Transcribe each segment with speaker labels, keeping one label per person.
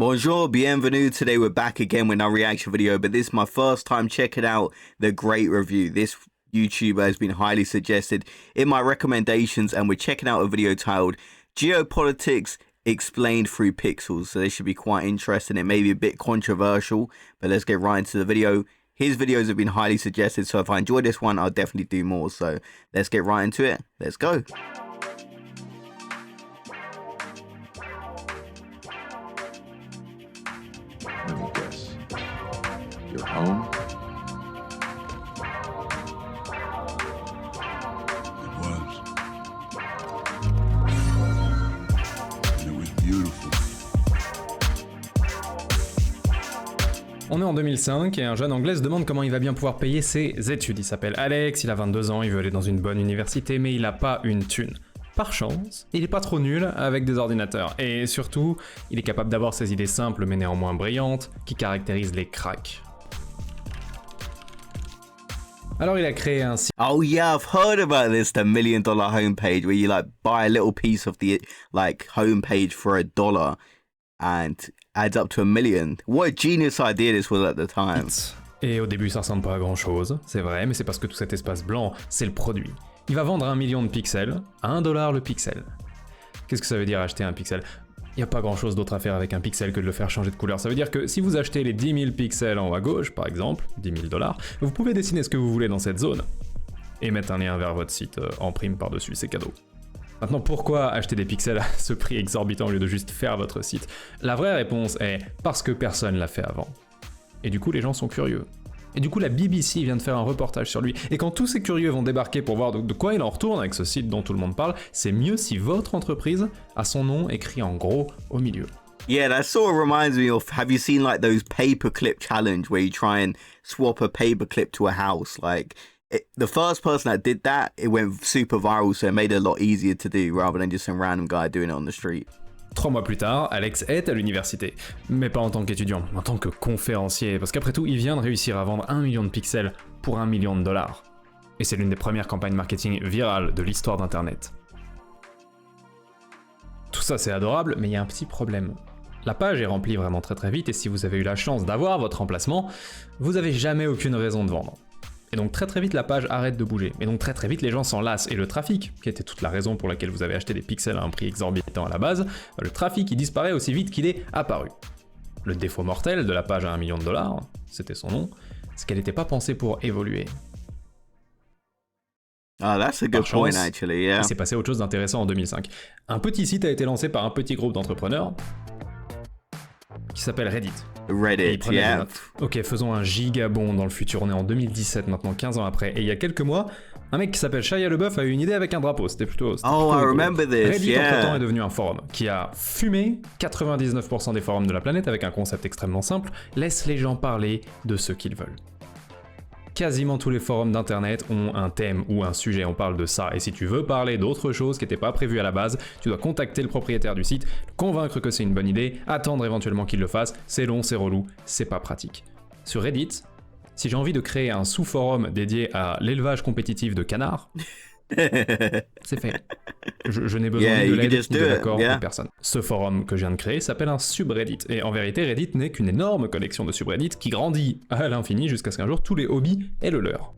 Speaker 1: Bonjour, bienvenue. Today we're back again with another reaction video, but this is my first time checking out the Great Review. This YouTuber has been highly suggested in my recommendations, and we're checking out a video titled Geopolitics Explained Through Pixels. So this should be quite interesting. It may be a bit controversial, but let's get right into the video. His videos have been highly suggested, so if I enjoy this one, I'll definitely do more. So let's get right into it. Let's go.
Speaker 2: Let me guess. Your home?
Speaker 3: It was. And it was beautiful.
Speaker 4: On est en 2005 et un jeune anglais se demande comment il va bien pouvoir payer ses études. Il s'appelle Alex, il a 22 ans, il veut aller dans une bonne université, mais il a pas une thune. Par chance, il est pas trop nul avec des ordinateurs, et surtout, il est capable d'avoir ses idées simples mais néanmoins brillantes, qui caractérisent les cracks. Alors il a créé un site.
Speaker 1: Oh yeah, I've heard about this, the $1 million homepage, where you like buy a little piece of the like homepage for $1 and adds up to $1 million. What a genius idea this was at the time.
Speaker 4: Et au début ça ressemble pas à grand chose, c'est vrai, mais c'est parce que tout cet espace blanc, c'est le produit. Il va vendre 1 million de pixels, à $1 le pixel. Qu'est-ce que ça veut dire acheter un pixel? Il n'y a pas grand chose d'autre à faire avec un pixel que de le faire changer de couleur. Ça veut dire que si vous achetez les 10 000 pixels en haut à gauche, par exemple, $10 000, vous pouvez dessiner ce que vous voulez dans cette zone. Et mettre un lien vers votre site en prime par-dessus, c'est cadeau. Maintenant, pourquoi acheter des pixels à ce prix exorbitant au lieu de juste faire votre site? La vraie réponse est parce que personne l'a fait avant. Et du coup, les gens sont curieux. Et du coup, la BBC vient de faire un reportage sur lui. Et quand tous ces curieux vont débarquer pour voir de quoi il en retourne avec ce site dont tout le monde parle, c'est mieux si votre entreprise a son nom écrit en gros au milieu.
Speaker 1: Yeah, that sort of reminds me of, have you seen like those paperclip challenge where you try and swap a paperclip to a house? Like, the first person that did that, it went super viral, so it made it a lot easier to do rather than just some random guy doing it on the street.
Speaker 4: 3 mois plus tard, Alex est à l'université, mais pas en tant qu'étudiant, en tant que conférencier, parce qu'après tout, il vient de réussir à vendre 1 million de pixels pour $1 million. Et c'est l'une des premières campagnes marketing virales de l'histoire d'Internet. Tout ça c'est adorable, mais il y a un petit problème. La page est remplie vraiment très vite, et si vous avez eu la chance d'avoir votre emplacement, vous avez jamais aucune raison de vendre. Et donc très vite la page arrête de bouger, et donc très vite les gens s'en lassent, et le trafic, qui était toute la raison pour laquelle vous avez acheté des pixels à un prix exorbitant à la base, le trafic il disparaît aussi vite qu'il est apparu. Le défaut mortel de la page à $1 million, c'était son nom, c'est qu'elle n'était pas pensée pour évoluer.
Speaker 1: Oh, that's a good point actually, yeah.
Speaker 4: Il s'est passé autre chose d'intéressant en 2005. Un petit site a été lancé par un petit groupe d'entrepreneurs qui s'appelle Reddit.
Speaker 1: Reddit, yeah.
Speaker 4: Ok, faisons un gigabond dans le futur, on est en 2017 maintenant, 15 ans après, et il y a quelques mois, un mec qui s'appelle Shia LaBeouf a eu une idée avec un drapeau, c'était plutôt
Speaker 1: Oh, I remember this,
Speaker 4: Reddit, entre-temps, est devenu un forum qui a fumé 99% des forums de la planète avec un concept extrêmement simple, laisse les gens parler de ce qu'ils veulent. Quasiment tous les forums d'internet ont un thème ou un sujet, on parle de ça, et si tu veux parler d'autre chose qui n'était pas prévu à la base, tu dois contacter le propriétaire du site, convaincre que c'est une bonne idée, attendre éventuellement qu'il le fasse, c'est long, c'est relou, c'est pas pratique. Sur Reddit, si j'ai envie de créer un sous-forum dédié à l'élevage compétitif de canards, c'est fait. Je n'ai besoin ni de l'aide ni de l'accord de personne. Ce forum que je viens de créer s'appelle un subreddit, et en vérité Reddit n'est qu'une énorme collection de subreddits qui grandit à l'infini jusqu'à ce qu'un jour tous les hobbies aient le leur.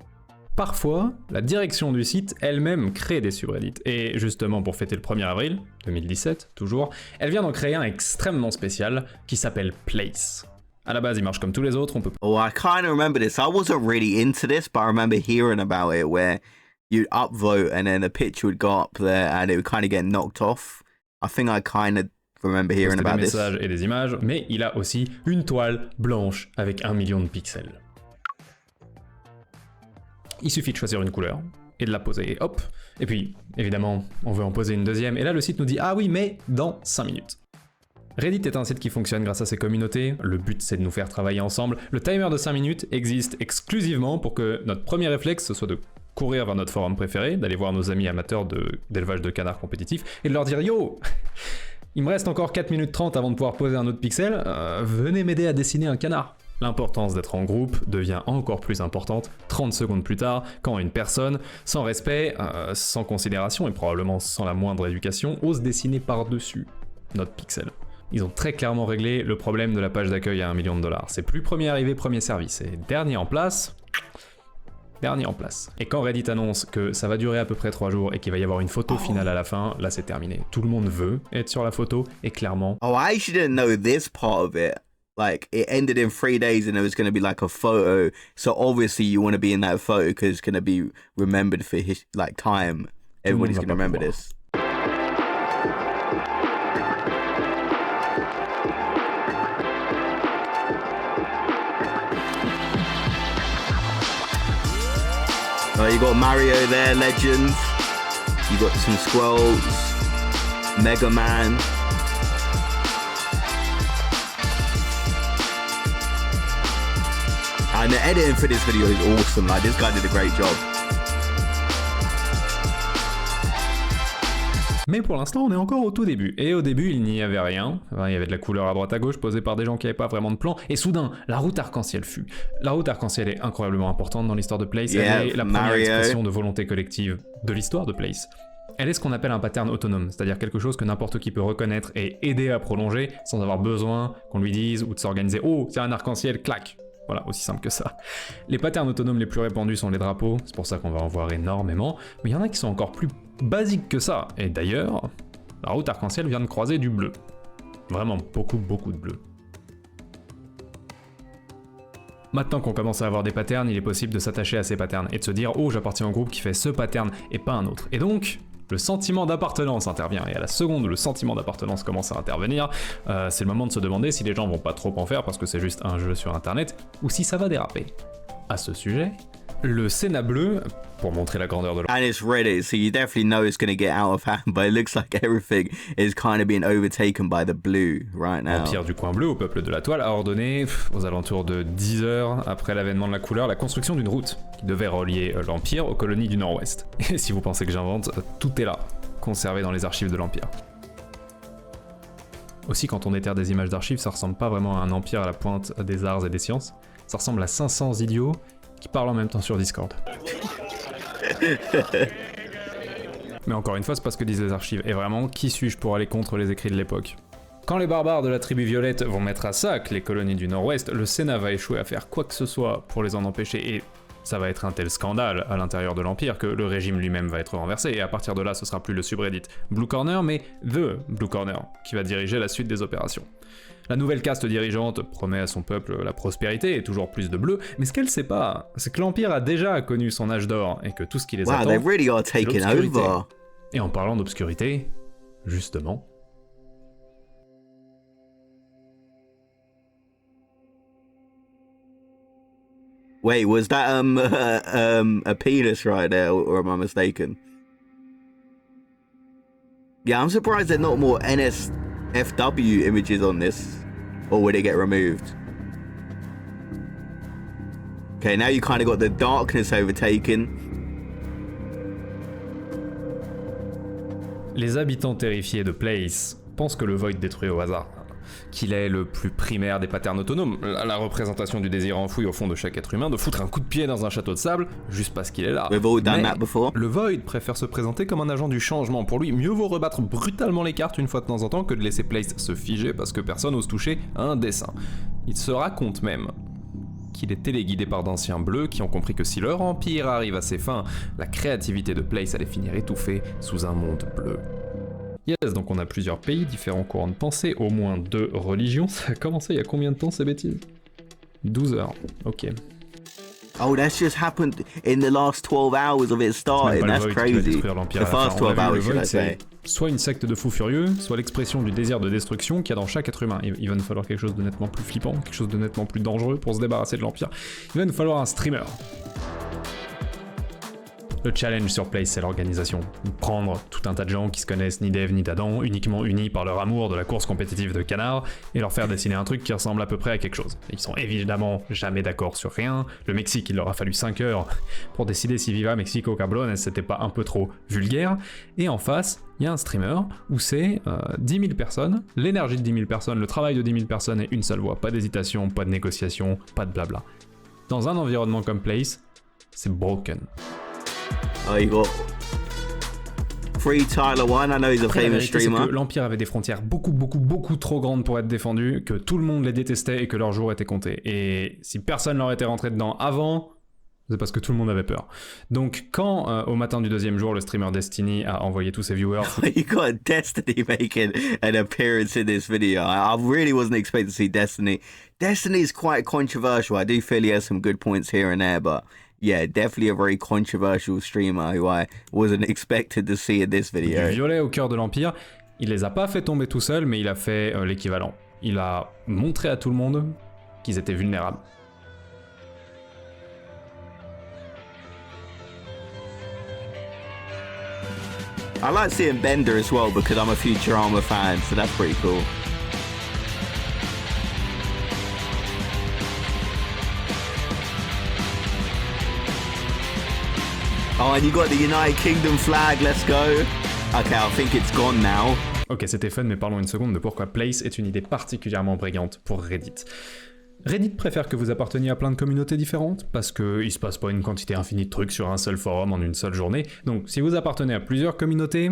Speaker 4: Parfois, la direction du site elle-même crée des subreddits, et justement pour fêter le 1er avril, 2017 toujours, elle vient d'en créer un extrêmement spécial qui s'appelle Place. À la base, il marche comme tous les autres, on peut...
Speaker 1: Oh, I kind of remember this. I wasn't really into this, but I remember hearing about it where you'd upvote and then a picture would go up there and it would kind of get knocked off. I think I kind of remember hearing about this.
Speaker 4: Des messages et des images, mais il a aussi une toile blanche avec 1 million de pixels. Il suffit de choisir une couleur et de la poser, et hop. Et puis, évidemment, on veut en poser une deuxième, et là le site nous dit « Ah oui, mais dans 5 minutes ». Reddit est un site qui fonctionne grâce à ses communautés, le but c'est de nous faire travailler ensemble. Le timer de 5 minutes existe exclusivement pour que notre premier réflexe soit de courir vers notre forum préféré, d'aller voir nos amis amateurs d'élevage de canards compétitifs et de leur dire « Yo, il me reste encore 4 minutes 30 avant de pouvoir poser un autre pixel, venez m'aider à dessiner un canard ». L'importance d'être en groupe devient encore plus importante 30 secondes plus tard, quand une personne, sans respect, sans considération et probablement sans la moindre éducation, ose dessiner par-dessus notre pixel. Ils ont très clairement réglé le problème de la page d'accueil à $1 million. C'est plus premier arrivé, premier servi, c'est dernier en place. Dernier en place. Et quand Reddit annonce que ça va durer à peu près 3 jours et qu'il va y avoir une photo finale à la fin, là c'est terminé. Tout le monde veut être sur la photo et clairement...
Speaker 1: Oh, I actually didn't know this part of it. Like, it ended in 3 days and there was going to be like a photo. So obviously you want to be in that photo because it's going to be remembered for his, like, time. Everybody's going to remember this. You got Mario there, legend. You got some Squirrels, Mega Man. And the editing for this video is awesome. Like, this guy did a great job.
Speaker 4: Mais pour l'instant, on est encore au tout début. Et au début, il n'y avait rien. Enfin, il y avait de la couleur à droite à gauche posée par des gens qui n'avaient pas vraiment de plan. Et soudain, la route arc-en-ciel fut. La route arc-en-ciel est incroyablement importante dans l'histoire de Place.
Speaker 1: Yeah,
Speaker 4: elle est la première expression de volonté collective de l'histoire de Place. Elle est ce qu'on appelle un pattern autonome, c'est-à-dire quelque chose que n'importe qui peut reconnaître et aider à prolonger sans avoir besoin qu'on lui dise ou de s'organiser. Oh, c'est un arc-en-ciel, clac. Voilà, aussi simple que ça. Les patterns autonomes les plus répandus sont les drapeaux, c'est pour ça qu'on va en voir énormément, mais il y en a qui sont encore plus basiques que ça. Et d'ailleurs, la route arc-en-ciel vient de croiser du bleu. Vraiment beaucoup de bleu. Maintenant qu'on commence à avoir des patterns, il est possible de s'attacher à ces patterns et de se dire « Oh, j'appartiens au groupe qui fait ce pattern et pas un autre ». Et donc, le sentiment d'appartenance intervient, et à la seconde où le sentiment d'appartenance commence à intervenir, c'est le moment de se demander si les gens vont pas trop en faire parce que c'est juste un jeu sur internet, ou si ça va déraper. À ce sujet, le Sénat bleu, pour montrer la grandeur de
Speaker 1: And it's Reddit, so you definitely know it's going to get out of hand, but it looks like everything is kind of being overtaken by the blue right now.
Speaker 4: l'Empire du coin bleu, au peuple de la toile, a ordonné, aux alentours de 10 heures après l'avènement de la couleur, la construction d'une route qui devait relier l'Empire aux colonies du Nord-Ouest. Et si vous pensez que j'invente, tout est là, conservé dans les archives de l'Empire. Aussi, quand on déterre des images d'archives, ça ressemble pas vraiment à un empire à la pointe des arts et des sciences, ça ressemble à 500 idiots qui parlent en même temps sur Discord. Mais encore une fois, c'est pas ce que disent les archives. Et vraiment, qui suis-je pour aller contre les écrits de l'époque ? Quand les barbares de la tribu violette vont mettre à sac les colonies du Nord-Ouest, le Sénat va échouer à faire quoi que ce soit pour les en empêcher, et ça va être un tel scandale à l'intérieur de l'Empire que le régime lui-même va être renversé, et à partir de là, ce sera plus le subreddit Blue Corner, mais The Blue Corner, qui va diriger la suite des opérations. La nouvelle caste dirigeante promet à son peuple la prospérité et toujours plus de bleu, mais ce qu'elle sait pas, c'est que l'Empire a déjà connu son âge d'or et que tout ce qui les attend,
Speaker 1: they really are
Speaker 4: c'est
Speaker 1: taking
Speaker 4: l'obscurité.
Speaker 1: over.
Speaker 4: Et en parlant d'obscurité, justement...
Speaker 1: Wait, was that a penis right there, or am I mistaken? Yeah, I'm surprised there's not more NSFW images on this, or would it get removed? Okay, now you kind of got the darkness overtaken.
Speaker 4: Les habitants terrifiés de Place pensent que le Void détruit au hasard, qu'il est le plus primaire des patterns autonomes, la représentation du désir enfoui au fond de chaque être humain de foutre un coup de pied dans un château de sable juste parce qu'il est là.
Speaker 1: We've all done
Speaker 4: Mais
Speaker 1: that before.
Speaker 4: le Void préfère se présenter comme un agent du changement. Pour lui, mieux vaut rebattre brutalement les cartes une fois de temps en temps que de laisser Place se figer parce que personne n'ose toucher à un dessin. Il se raconte même qu'il est téléguidé par d'anciens bleus qui ont compris que si leur empire arrive à ses fins, la créativité de Place allait finir étouffée sous un monde bleu. Yes, donc on a plusieurs pays, différents courants de pensée, au moins 2 religions. Ça a commencé il y a combien de temps ces bêtises ? 12 heures, ok.
Speaker 1: Oh, that's just happened in the last 12 hours of it starting.
Speaker 4: Pas le
Speaker 1: That's
Speaker 4: Void qui va
Speaker 1: crazy.
Speaker 4: détruire l'Empire
Speaker 1: The
Speaker 4: à la fin.
Speaker 1: first
Speaker 4: On a
Speaker 1: 12
Speaker 4: vu, le
Speaker 1: hours, should
Speaker 4: Void,
Speaker 1: I say.
Speaker 4: c'est soit une secte de fous furieux, soit l'expression du désir de destruction qu'il y a dans chaque être humain. Il va nous falloir quelque chose de nettement plus flippant, quelque chose de nettement plus dangereux pour se débarrasser de l'Empire. Il va nous falloir un streamer. Le challenge sur Place, c'est l'organisation. Prendre tout un tas de gens qui se connaissent ni d'Ève ni d'Adam, uniquement unis par leur amour de la course compétitive de canard, et leur faire dessiner un truc qui ressemble à peu près à quelque chose. Ils sont évidemment jamais d'accord sur rien. Le Mexique, il leur a fallu 5 heures pour décider si Viva Mexico Cabrones c'était pas un peu trop vulgaire. Et en face, il y a un streamer où c'est 10 000 personnes, l'énergie de 10 000 personnes, le travail de 10 000 personnes et une seule voix. Pas d'hésitation, pas de négociation, pas de blabla. Dans un environnement comme Place, c'est broken.
Speaker 1: Oh, you got Free Tyler One, I know he's a
Speaker 4: Après, la
Speaker 1: famous
Speaker 4: vérité, c'est
Speaker 1: streamer.
Speaker 4: que l'Empire avait des frontières beaucoup trop grandes pour être défendues, que tout le monde les détestait et que leur jour était compté. Et si personne leur était rentré dedans avant, c'est parce que tout le monde avait peur. Donc quand, au matin du deuxième jour, le streamer Destiny a envoyé tous ses viewers...
Speaker 1: You got Destiny making an appearance in this video. I really wasn't expecting to see Destiny. Destiny's quite controversial. I do feel he has some good points here and there, but yeah, definitely a very controversial streamer who I wasn't expected to see in this
Speaker 4: du
Speaker 1: video.
Speaker 4: violet au cœur de l'Empire, il les a pas fait tomber tout seul, mais il a fait l'équivalent. Il a montré à tout le monde qu'ils étaient vulnérables.
Speaker 1: I like seeing Bender as well because I'm a Futurama fan, so that's pretty cool. Oh, and you got the United Kingdom flag, let's go. Okay, I think it's gone now.
Speaker 4: Ok, c'était fun, mais parlons une seconde de pourquoi Place est une idée particulièrement brillante pour Reddit. Reddit préfère que vous apparteniez à plein de communautés différentes, parce qu'il se passe pas une quantité infinie de trucs sur un seul forum en une seule journée, donc si vous appartenez à plusieurs communautés,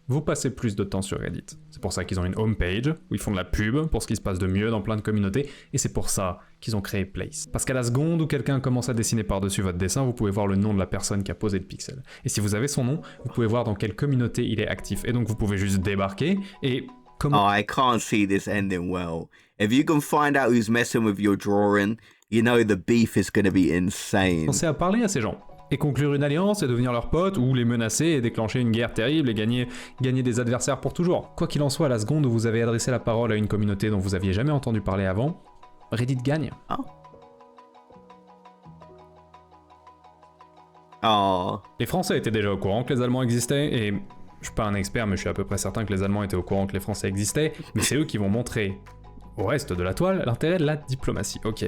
Speaker 4: vous passez plus de temps sur Reddit. C'est pour ça qu'ils ont une homepage, où ils font de la pub pour ce qui se passe de mieux dans plein de communautés, et c'est pour ça qu'ils ont créé Place. Parce qu'à la seconde où quelqu'un commence à dessiner par-dessus votre dessin, vous pouvez voir le nom de la personne qui a posé le pixel. Et si vous avez son nom, vous pouvez voir dans quelle communauté il est actif, et donc vous pouvez juste débarquer, et...
Speaker 1: Oh, I can't see this ending well. If you can find out who's messing with your drawing, you know the beef is going to be insane.
Speaker 4: Commencer à parler à ces gens, et conclure une alliance, et devenir leurs potes, ou les menacer, et déclencher une guerre terrible, et gagner des adversaires pour toujours. Quoi qu'il en soit, à la seconde où vous avez adressé la parole à une communauté dont vous aviez jamais entendu parler avant, Reddit gagne.
Speaker 1: Oh.
Speaker 4: Les Français étaient déjà au courant que les Allemands existaient, et je suis pas un expert, mais je suis à peu près certain que les Allemands étaient au courant que les Français existaient, mais c'est eux qui vont montrer au reste de la toile l'intérêt de la diplomatie. Ok.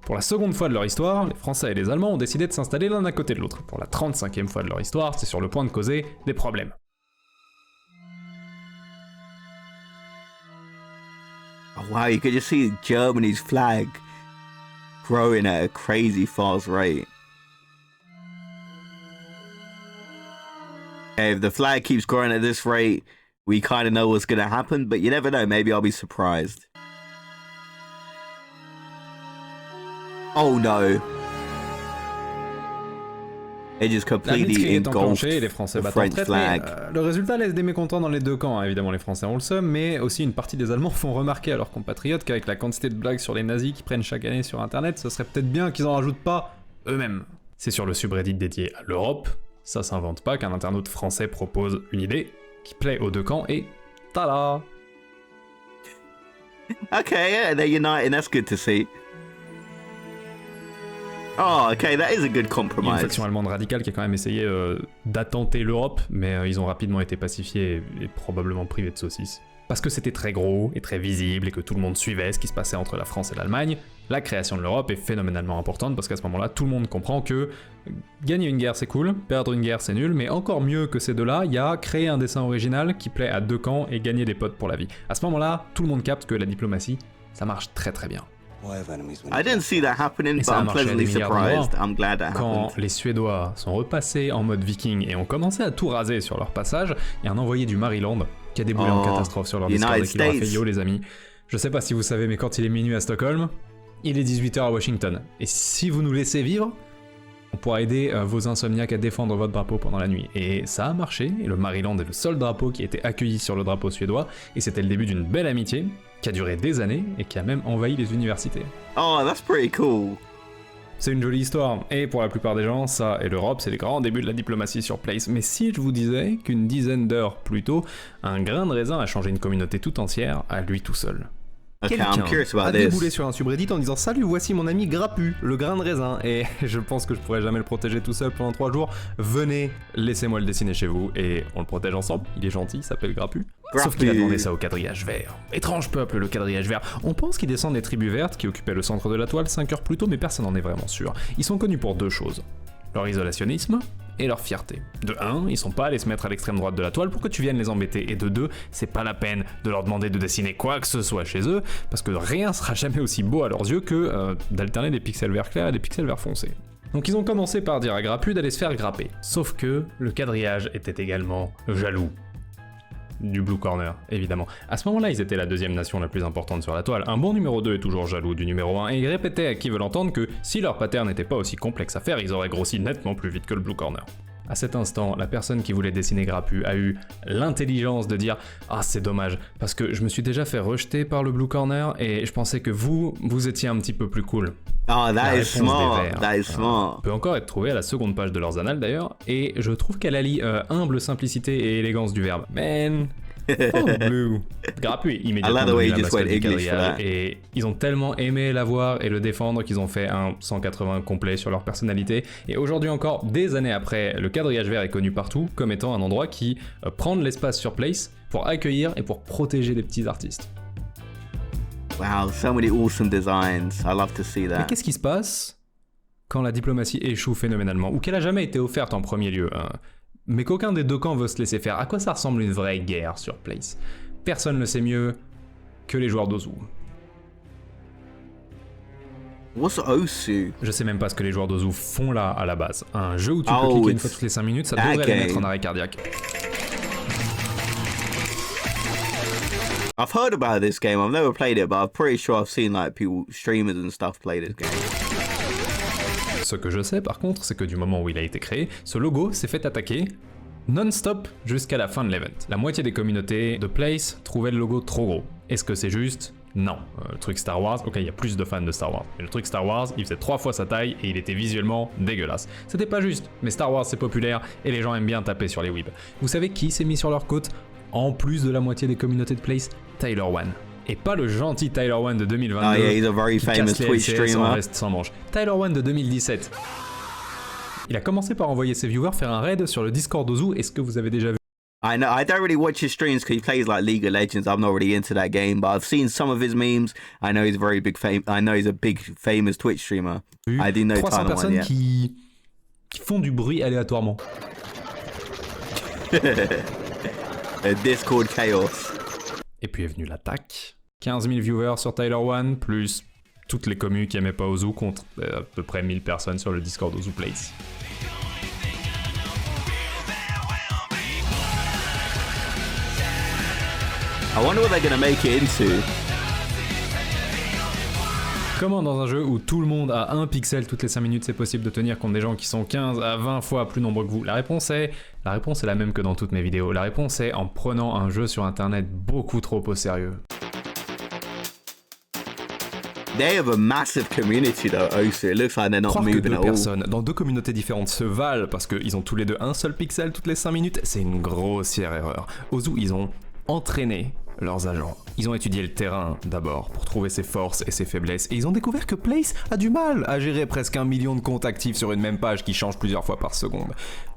Speaker 4: Pour la seconde fois de leur histoire, les Français et les Allemands ont décidé de s'installer l'un à côté de l'autre. Pour la 35e fois de leur histoire, c'est sur le point de causer des problèmes.
Speaker 1: Oh, wow, you could just see Germany's flag growing at a crazy fast rate. Okay, if the flag keeps growing at this rate, we kind of know what's going to happen, but you never know, maybe I'll be surprised. Oh no. It just
Speaker 4: La
Speaker 1: completely
Speaker 4: Blitzkrieg est
Speaker 1: engulfed
Speaker 4: enclenchée et les Français
Speaker 1: the
Speaker 4: battent en
Speaker 1: French
Speaker 4: retraite,
Speaker 1: flag.
Speaker 4: mais le résultat laisse des mécontents dans les deux camps. Évidemment, les Français ont le seum, mais aussi une partie des Allemands font remarquer à leurs compatriotes qu'avec la quantité de blagues sur les nazis qu'ils prennent chaque année sur Internet, ce serait peut-être bien qu'ils en rajoutent pas eux-mêmes. C'est sur le subreddit dédié à l'Europe, ça s'invente pas, qu'un internaute français propose une idée qui plaît aux deux camps et tada!
Speaker 1: Okay, yeah, they're uniting, that's good to see. Oh, okay, that is a good
Speaker 4: Il y a une
Speaker 1: compromise.
Speaker 4: faction allemande radicale qui a quand même essayé d'attenter l'Europe, mais ils ont rapidement été pacifiés et probablement privés de saucisses. Parce que c'était très gros et très visible et que tout le monde suivait ce qui se passait entre la France et l'Allemagne, la création de l'Europe est phénoménalement importante parce qu'à ce moment-là, tout le monde comprend que gagner une guerre c'est cool, perdre une guerre c'est nul, mais encore mieux que ces deux-là, il y a créer un dessin original qui plaît à deux camps et gagner des potes pour la vie. À ce moment-là, tout le monde capte que la diplomatie, ça marche très très bien.
Speaker 1: I didn't see that happening,
Speaker 4: Et
Speaker 1: but
Speaker 4: ça a
Speaker 1: I'm
Speaker 4: marché à des
Speaker 1: pleasantly
Speaker 4: milliards
Speaker 1: surprised.
Speaker 4: d'endroits.
Speaker 1: I'm glad that
Speaker 4: Quand
Speaker 1: happened.
Speaker 4: les Suédois sont repassés en mode viking et ont commencé à tout raser sur leur passage, il y a un envoyé du Maryland qui a déboulé en
Speaker 1: Oh,
Speaker 4: catastrophe sur leur
Speaker 1: United
Speaker 4: Discord et qui leur a fait
Speaker 1: States.
Speaker 4: yo les amis. Je sais pas si vous savez, mais quand il est minuit à Stockholm, il est 18h à Washington. Et si vous nous laissez vivre, on pourra aider vos insomniaques à défendre votre drapeau pendant la nuit. Et ça a marché, et le Maryland est le seul drapeau qui a été accueilli sur le drapeau suédois, et c'était le début d'une belle amitié qui a duré des années et qui a même envahi les universités.
Speaker 1: Oh, that's pretty cool.
Speaker 4: C'est une jolie histoire, et pour la plupart des gens, ça et l'Europe, c'est les grands débuts de la diplomatie sur Place. Mais si je vous disais qu'une dizaine d'heures plus tôt, un grain de raisin a changé une communauté tout entière à lui tout seul.
Speaker 1: Okay, I'm
Speaker 4: Quelqu'un
Speaker 1: curious
Speaker 4: a
Speaker 1: about
Speaker 4: déboulé
Speaker 1: this.
Speaker 4: sur un subreddit en disant « Salut, voici mon ami Grappu, le grain de raisin, et je pense que je pourrais jamais le protéger tout seul pendant 3 jours. Venez, laissez-moi le dessiner chez vous, et on le protège ensemble. Il est gentil, il s'appelle Grappu. » Sauf qu'il a demandé ça au quadrillage vert. Étrange peuple, le quadrillage vert. On pense qu'il descend des tribus vertes qui occupaient le centre de la toile 5 heures plus tôt, mais personne n'en est vraiment sûr. Ils sont connus pour deux choses. Leur isolationnisme et leur fierté. De 1, ils sont pas allés se mettre à l'extrême droite de la toile pour que tu viennes les embêter, et de 2, c'est pas la peine de leur demander de dessiner quoi que ce soit chez eux, parce que rien sera jamais aussi beau à leurs yeux que d'alterner des pixels vert clairs et des pixels vert foncés. Donc ils ont commencé par dire à Grappu d'aller se faire grapper. Sauf que le quadrillage était également jaloux. Du Blue Corner, évidemment. À ce moment-là, ils étaient la deuxième nation la plus importante sur la toile. Un bon numéro 2 est toujours jaloux du numéro 1, et ils répétaient à qui veut l'entendre que si leur pattern n'était pas aussi complexe à faire, ils auraient grossi nettement plus vite que le Blue Corner. À cet instant, la personne qui voulait dessiner Grappu a eu l'intelligence de dire « Ah, c'est dommage, parce que je me suis déjà fait rejeter par le Blue Corner, et je pensais que vous étiez un petit peu plus cool. »
Speaker 1: Oh, that is
Speaker 4: réponse des
Speaker 1: smart.
Speaker 4: Verts,
Speaker 1: That is smart.
Speaker 4: peut encore être trouvée à la seconde page de leurs annales d'ailleurs, et je trouve qu'elle allie humble simplicité et élégance du verbe. Man, fuck Blue. Grappu est immédiatement
Speaker 1: I love the way
Speaker 4: devenu
Speaker 1: he
Speaker 4: la
Speaker 1: just
Speaker 4: mascotte
Speaker 1: went
Speaker 4: du
Speaker 1: English for
Speaker 4: quadrillage,
Speaker 1: that.
Speaker 4: et ils ont tellement aimé l'avoir et le défendre qu'ils ont fait un 180 complet sur leur personnalité, et aujourd'hui encore, des années après, le quadrillage vert est connu partout comme étant un endroit qui prend de l'espace sur Place pour accueillir et pour protéger des petits artistes.
Speaker 1: Wow, so many awesome designs. I love to see
Speaker 4: Mais
Speaker 1: that.
Speaker 4: qu'est-ce qui se passe quand la diplomatie échoue phénoménalement, ou qu'elle a jamais été offerte en premier lieu, hein, mais qu'aucun des deux camps veut se laisser faire? À quoi ça ressemble une vraie guerre sur Place? Personne ne le sait mieux que les joueurs d'Ozu.
Speaker 1: What's Osu?
Speaker 4: Je sais même pas ce que les joueurs d'Ozu font là à la base. Un jeu où tu peux
Speaker 1: Oh,
Speaker 4: cliquer une
Speaker 1: it's
Speaker 4: fois toutes les 5 minutes, ça
Speaker 1: that
Speaker 4: devrait les mettre
Speaker 1: game.
Speaker 4: en arrêt cardiaque.
Speaker 1: I've heard about this game. I've never played it, but I'm pretty sure I've seen like people, streamers and stuff play this game.
Speaker 4: Ce que je sais par contre, c'est que du moment où il a été créé, ce logo s'est fait attaquer non-stop jusqu'à la fin de l'event. La moitié des communautés de Place trouvaient le logo trop gros. Est-ce que c'est juste? Non. Le truc Star Wars, ok, il y a plus de fans de Star Wars, mais le truc Star Wars, il faisait 3 fois sa taille et il était visuellement dégueulasse. C'était pas juste, mais Star Wars c'est populaire et les gens aiment bien taper sur les weebs. Vous savez qui s'est mis sur leur côte en plus de la moitié des communautés de Place? Tyler One. Et pas le gentil Tyler One de 2022
Speaker 1: Oh yeah, he's a very
Speaker 4: qui
Speaker 1: famous
Speaker 4: casse les
Speaker 1: Twitch
Speaker 4: LCS en
Speaker 1: streamer.
Speaker 4: reste sans manche. Tyler One de 2017. Il a commencé par envoyer ses viewers faire un raid sur le Discord d'Ozu. Est-ce que vous avez déjà vu
Speaker 1: I know. I don't really watch his streams because he plays like League of Legends. I'm not really into that game, but I've seen some of his memes. I know he's very big I know he's a big famous Twitch streamer. I do know
Speaker 4: 300
Speaker 1: Tyler One,
Speaker 4: personnes
Speaker 1: yeah.
Speaker 4: qui font du bruit aléatoirement.
Speaker 1: Discord chaos.
Speaker 4: Et puis est venue l'attaque. 15 000 viewers sur Tyler One, plus toutes les communes qui aimaient pas Ozu contre à peu près 1000 personnes sur le Discord Ozu Place.
Speaker 1: I wonder what they're gonna make it into.
Speaker 4: Comment dans un jeu où tout le monde a un pixel toutes les 5 minutes, c'est possible de tenir contre des gens qui sont 15 à 20 fois plus nombreux que vous? La réponse est la même que dans toutes mes vidéos. La réponse est en prenant un jeu sur internet beaucoup trop au sérieux.
Speaker 1: They have a massive community though, Osu. It looks like they're not
Speaker 4: Croire que
Speaker 1: moving
Speaker 4: deux
Speaker 1: at all.
Speaker 4: personnes dans deux communautés différentes se valent parce qu'ils ont tous les deux un seul pixel toutes les 5 minutes, c'est une grossière erreur. Ozu, ils ont entraîné leurs agents. Ils ont étudié le terrain d'abord pour trouver ses forces et ses faiblesses et ils ont découvert que Place a du mal à gérer presque 1 million de comptes actifs sur une même page qui change plusieurs fois par seconde.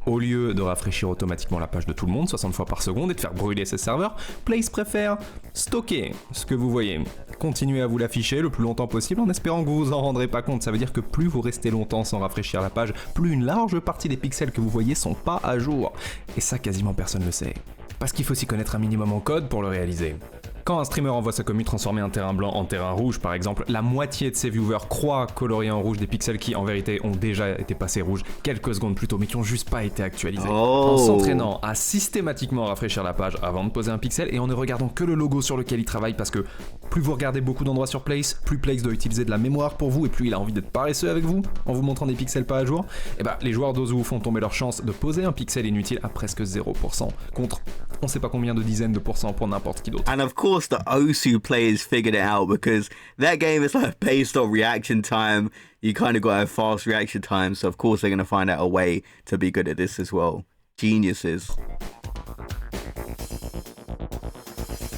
Speaker 4: Au lieu de rafraîchir automatiquement la page de tout le monde 60 fois par seconde et de faire brûler ses serveurs, Place préfère stocker ce que vous voyez. Continuez à vous l'afficher le plus longtemps possible en espérant que vous vous en rendrez pas compte. Ça veut dire que plus vous restez longtemps sans rafraîchir la page, plus une large partie des pixels que vous voyez sont pas à jour. Et ça, quasiment personne ne le sait. Parce qu'il faut s'y connaître un minimum en code pour le réaliser. Quand un streamer envoie sa commu transformer un terrain blanc en terrain rouge par exemple, la moitié de ses viewers croient colorier en rouge des pixels qui en vérité ont déjà été passés rouges quelques secondes plus tôt mais qui ont juste pas été actualisés. En s'entraînant à systématiquement rafraîchir la page avant de poser un pixel et en ne regardant que le logo sur lequel il travaille parce que plus vous regardez beaucoup d'endroits sur Place, plus Place doit utiliser de la mémoire pour vous et plus il a envie d'être paresseux avec vous en vous montrant des pixels pas à jour, et bah les joueurs d'Ozu font tomber leur chance de poser un pixel inutile à presque 0% contre on sait pas combien de dizaines de pourcents pour n'importe qui d'autre.
Speaker 1: And of course, the Osu players figured it out because that game is like based on reaction time. You kind of got to have fast reaction time, so of course they're going to find out a way to be good at this as well. Geniuses.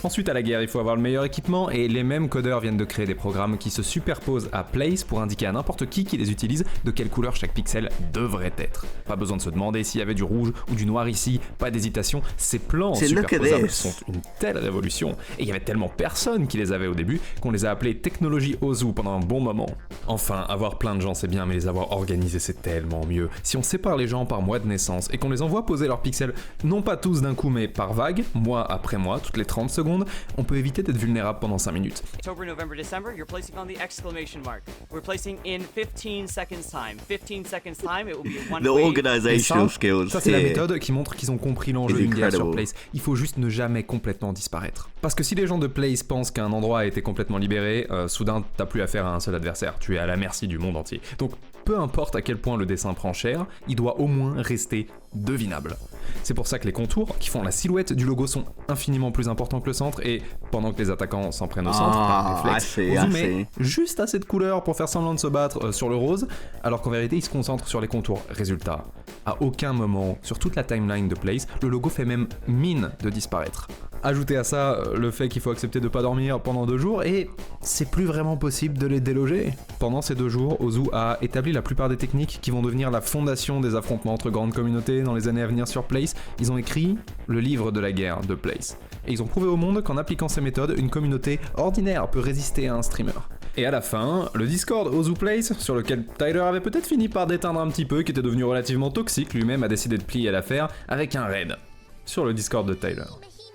Speaker 4: Ensuite, à la guerre, il faut avoir le meilleur équipement et les mêmes codeurs viennent de créer des programmes qui se superposent à Place pour indiquer à n'importe qui les utilise de quelle couleur chaque pixel devrait être. Pas besoin de se demander s'il y avait du rouge ou du noir ici, pas d'hésitation, ces plans superposables sont une telle révolution et il y avait tellement personne qui les avait au début qu'on les a appelés technologie Ozu pendant un bon moment. Enfin, avoir plein de gens c'est bien, mais les avoir organisés c'est tellement mieux. Si on sépare les gens par mois de naissance et qu'on les envoie poser leurs pixels, non pas tous d'un coup mais par vague, mois après mois, toutes les 30 secondes, on peut éviter d'être vulnérable pendant 5 minutes.
Speaker 5: October, November, December, you're placing on the exclamation mark. We're placing in 15 seconds time. 15 seconds time, it will be one
Speaker 1: The
Speaker 5: way.
Speaker 1: organizational skills.
Speaker 4: Ça c'est la
Speaker 1: here.
Speaker 4: méthode qui montre qu'ils ont compris l'enjeu
Speaker 1: It's
Speaker 4: d'une guerre sur
Speaker 1: incredible.
Speaker 4: Place. Il faut juste ne jamais complètement disparaître. Parce que si les gens de Place pensent qu'un endroit a été complètement libéré, soudain t'as plus affaire à un seul adversaire, tu es à la merci du monde entier. Donc peu importe à quel point le dessin prend cher, il doit au moins rester devinable. C'est pour ça que les contours qui font la silhouette du logo sont infiniment plus importants que le centre, et pendant que les attaquants s'en prennent au centre, par réflexe,
Speaker 1: I see,
Speaker 4: Ozu
Speaker 1: I
Speaker 4: met juste assez de couleurs pour faire semblant de se battre sur le rose, alors qu'en vérité il se concentre sur les contours. Résultat, à aucun moment, sur toute la timeline de Place, le logo fait même mine de disparaître. Ajoutez à ça le fait qu'il faut accepter de pas dormir pendant 2 jours, et c'est plus vraiment possible de les déloger. Pendant ces 2 jours, Ozu a établi la plupart des techniques qui vont devenir la fondation des affrontements entre grandes communautés dans les années à venir sur Place. Ils ont écrit le livre de la guerre de Place. Et ils ont prouvé au monde qu'en appliquant ces méthodes, une communauté ordinaire peut résister à un streamer. Et à la fin, le Discord Ozu Place, sur lequel Tyler avait peut-être fini par déteindre un petit peu, qui était devenu relativement toxique, lui-même a décidé de plier l'affaire avec un raid sur le Discord de Tyler.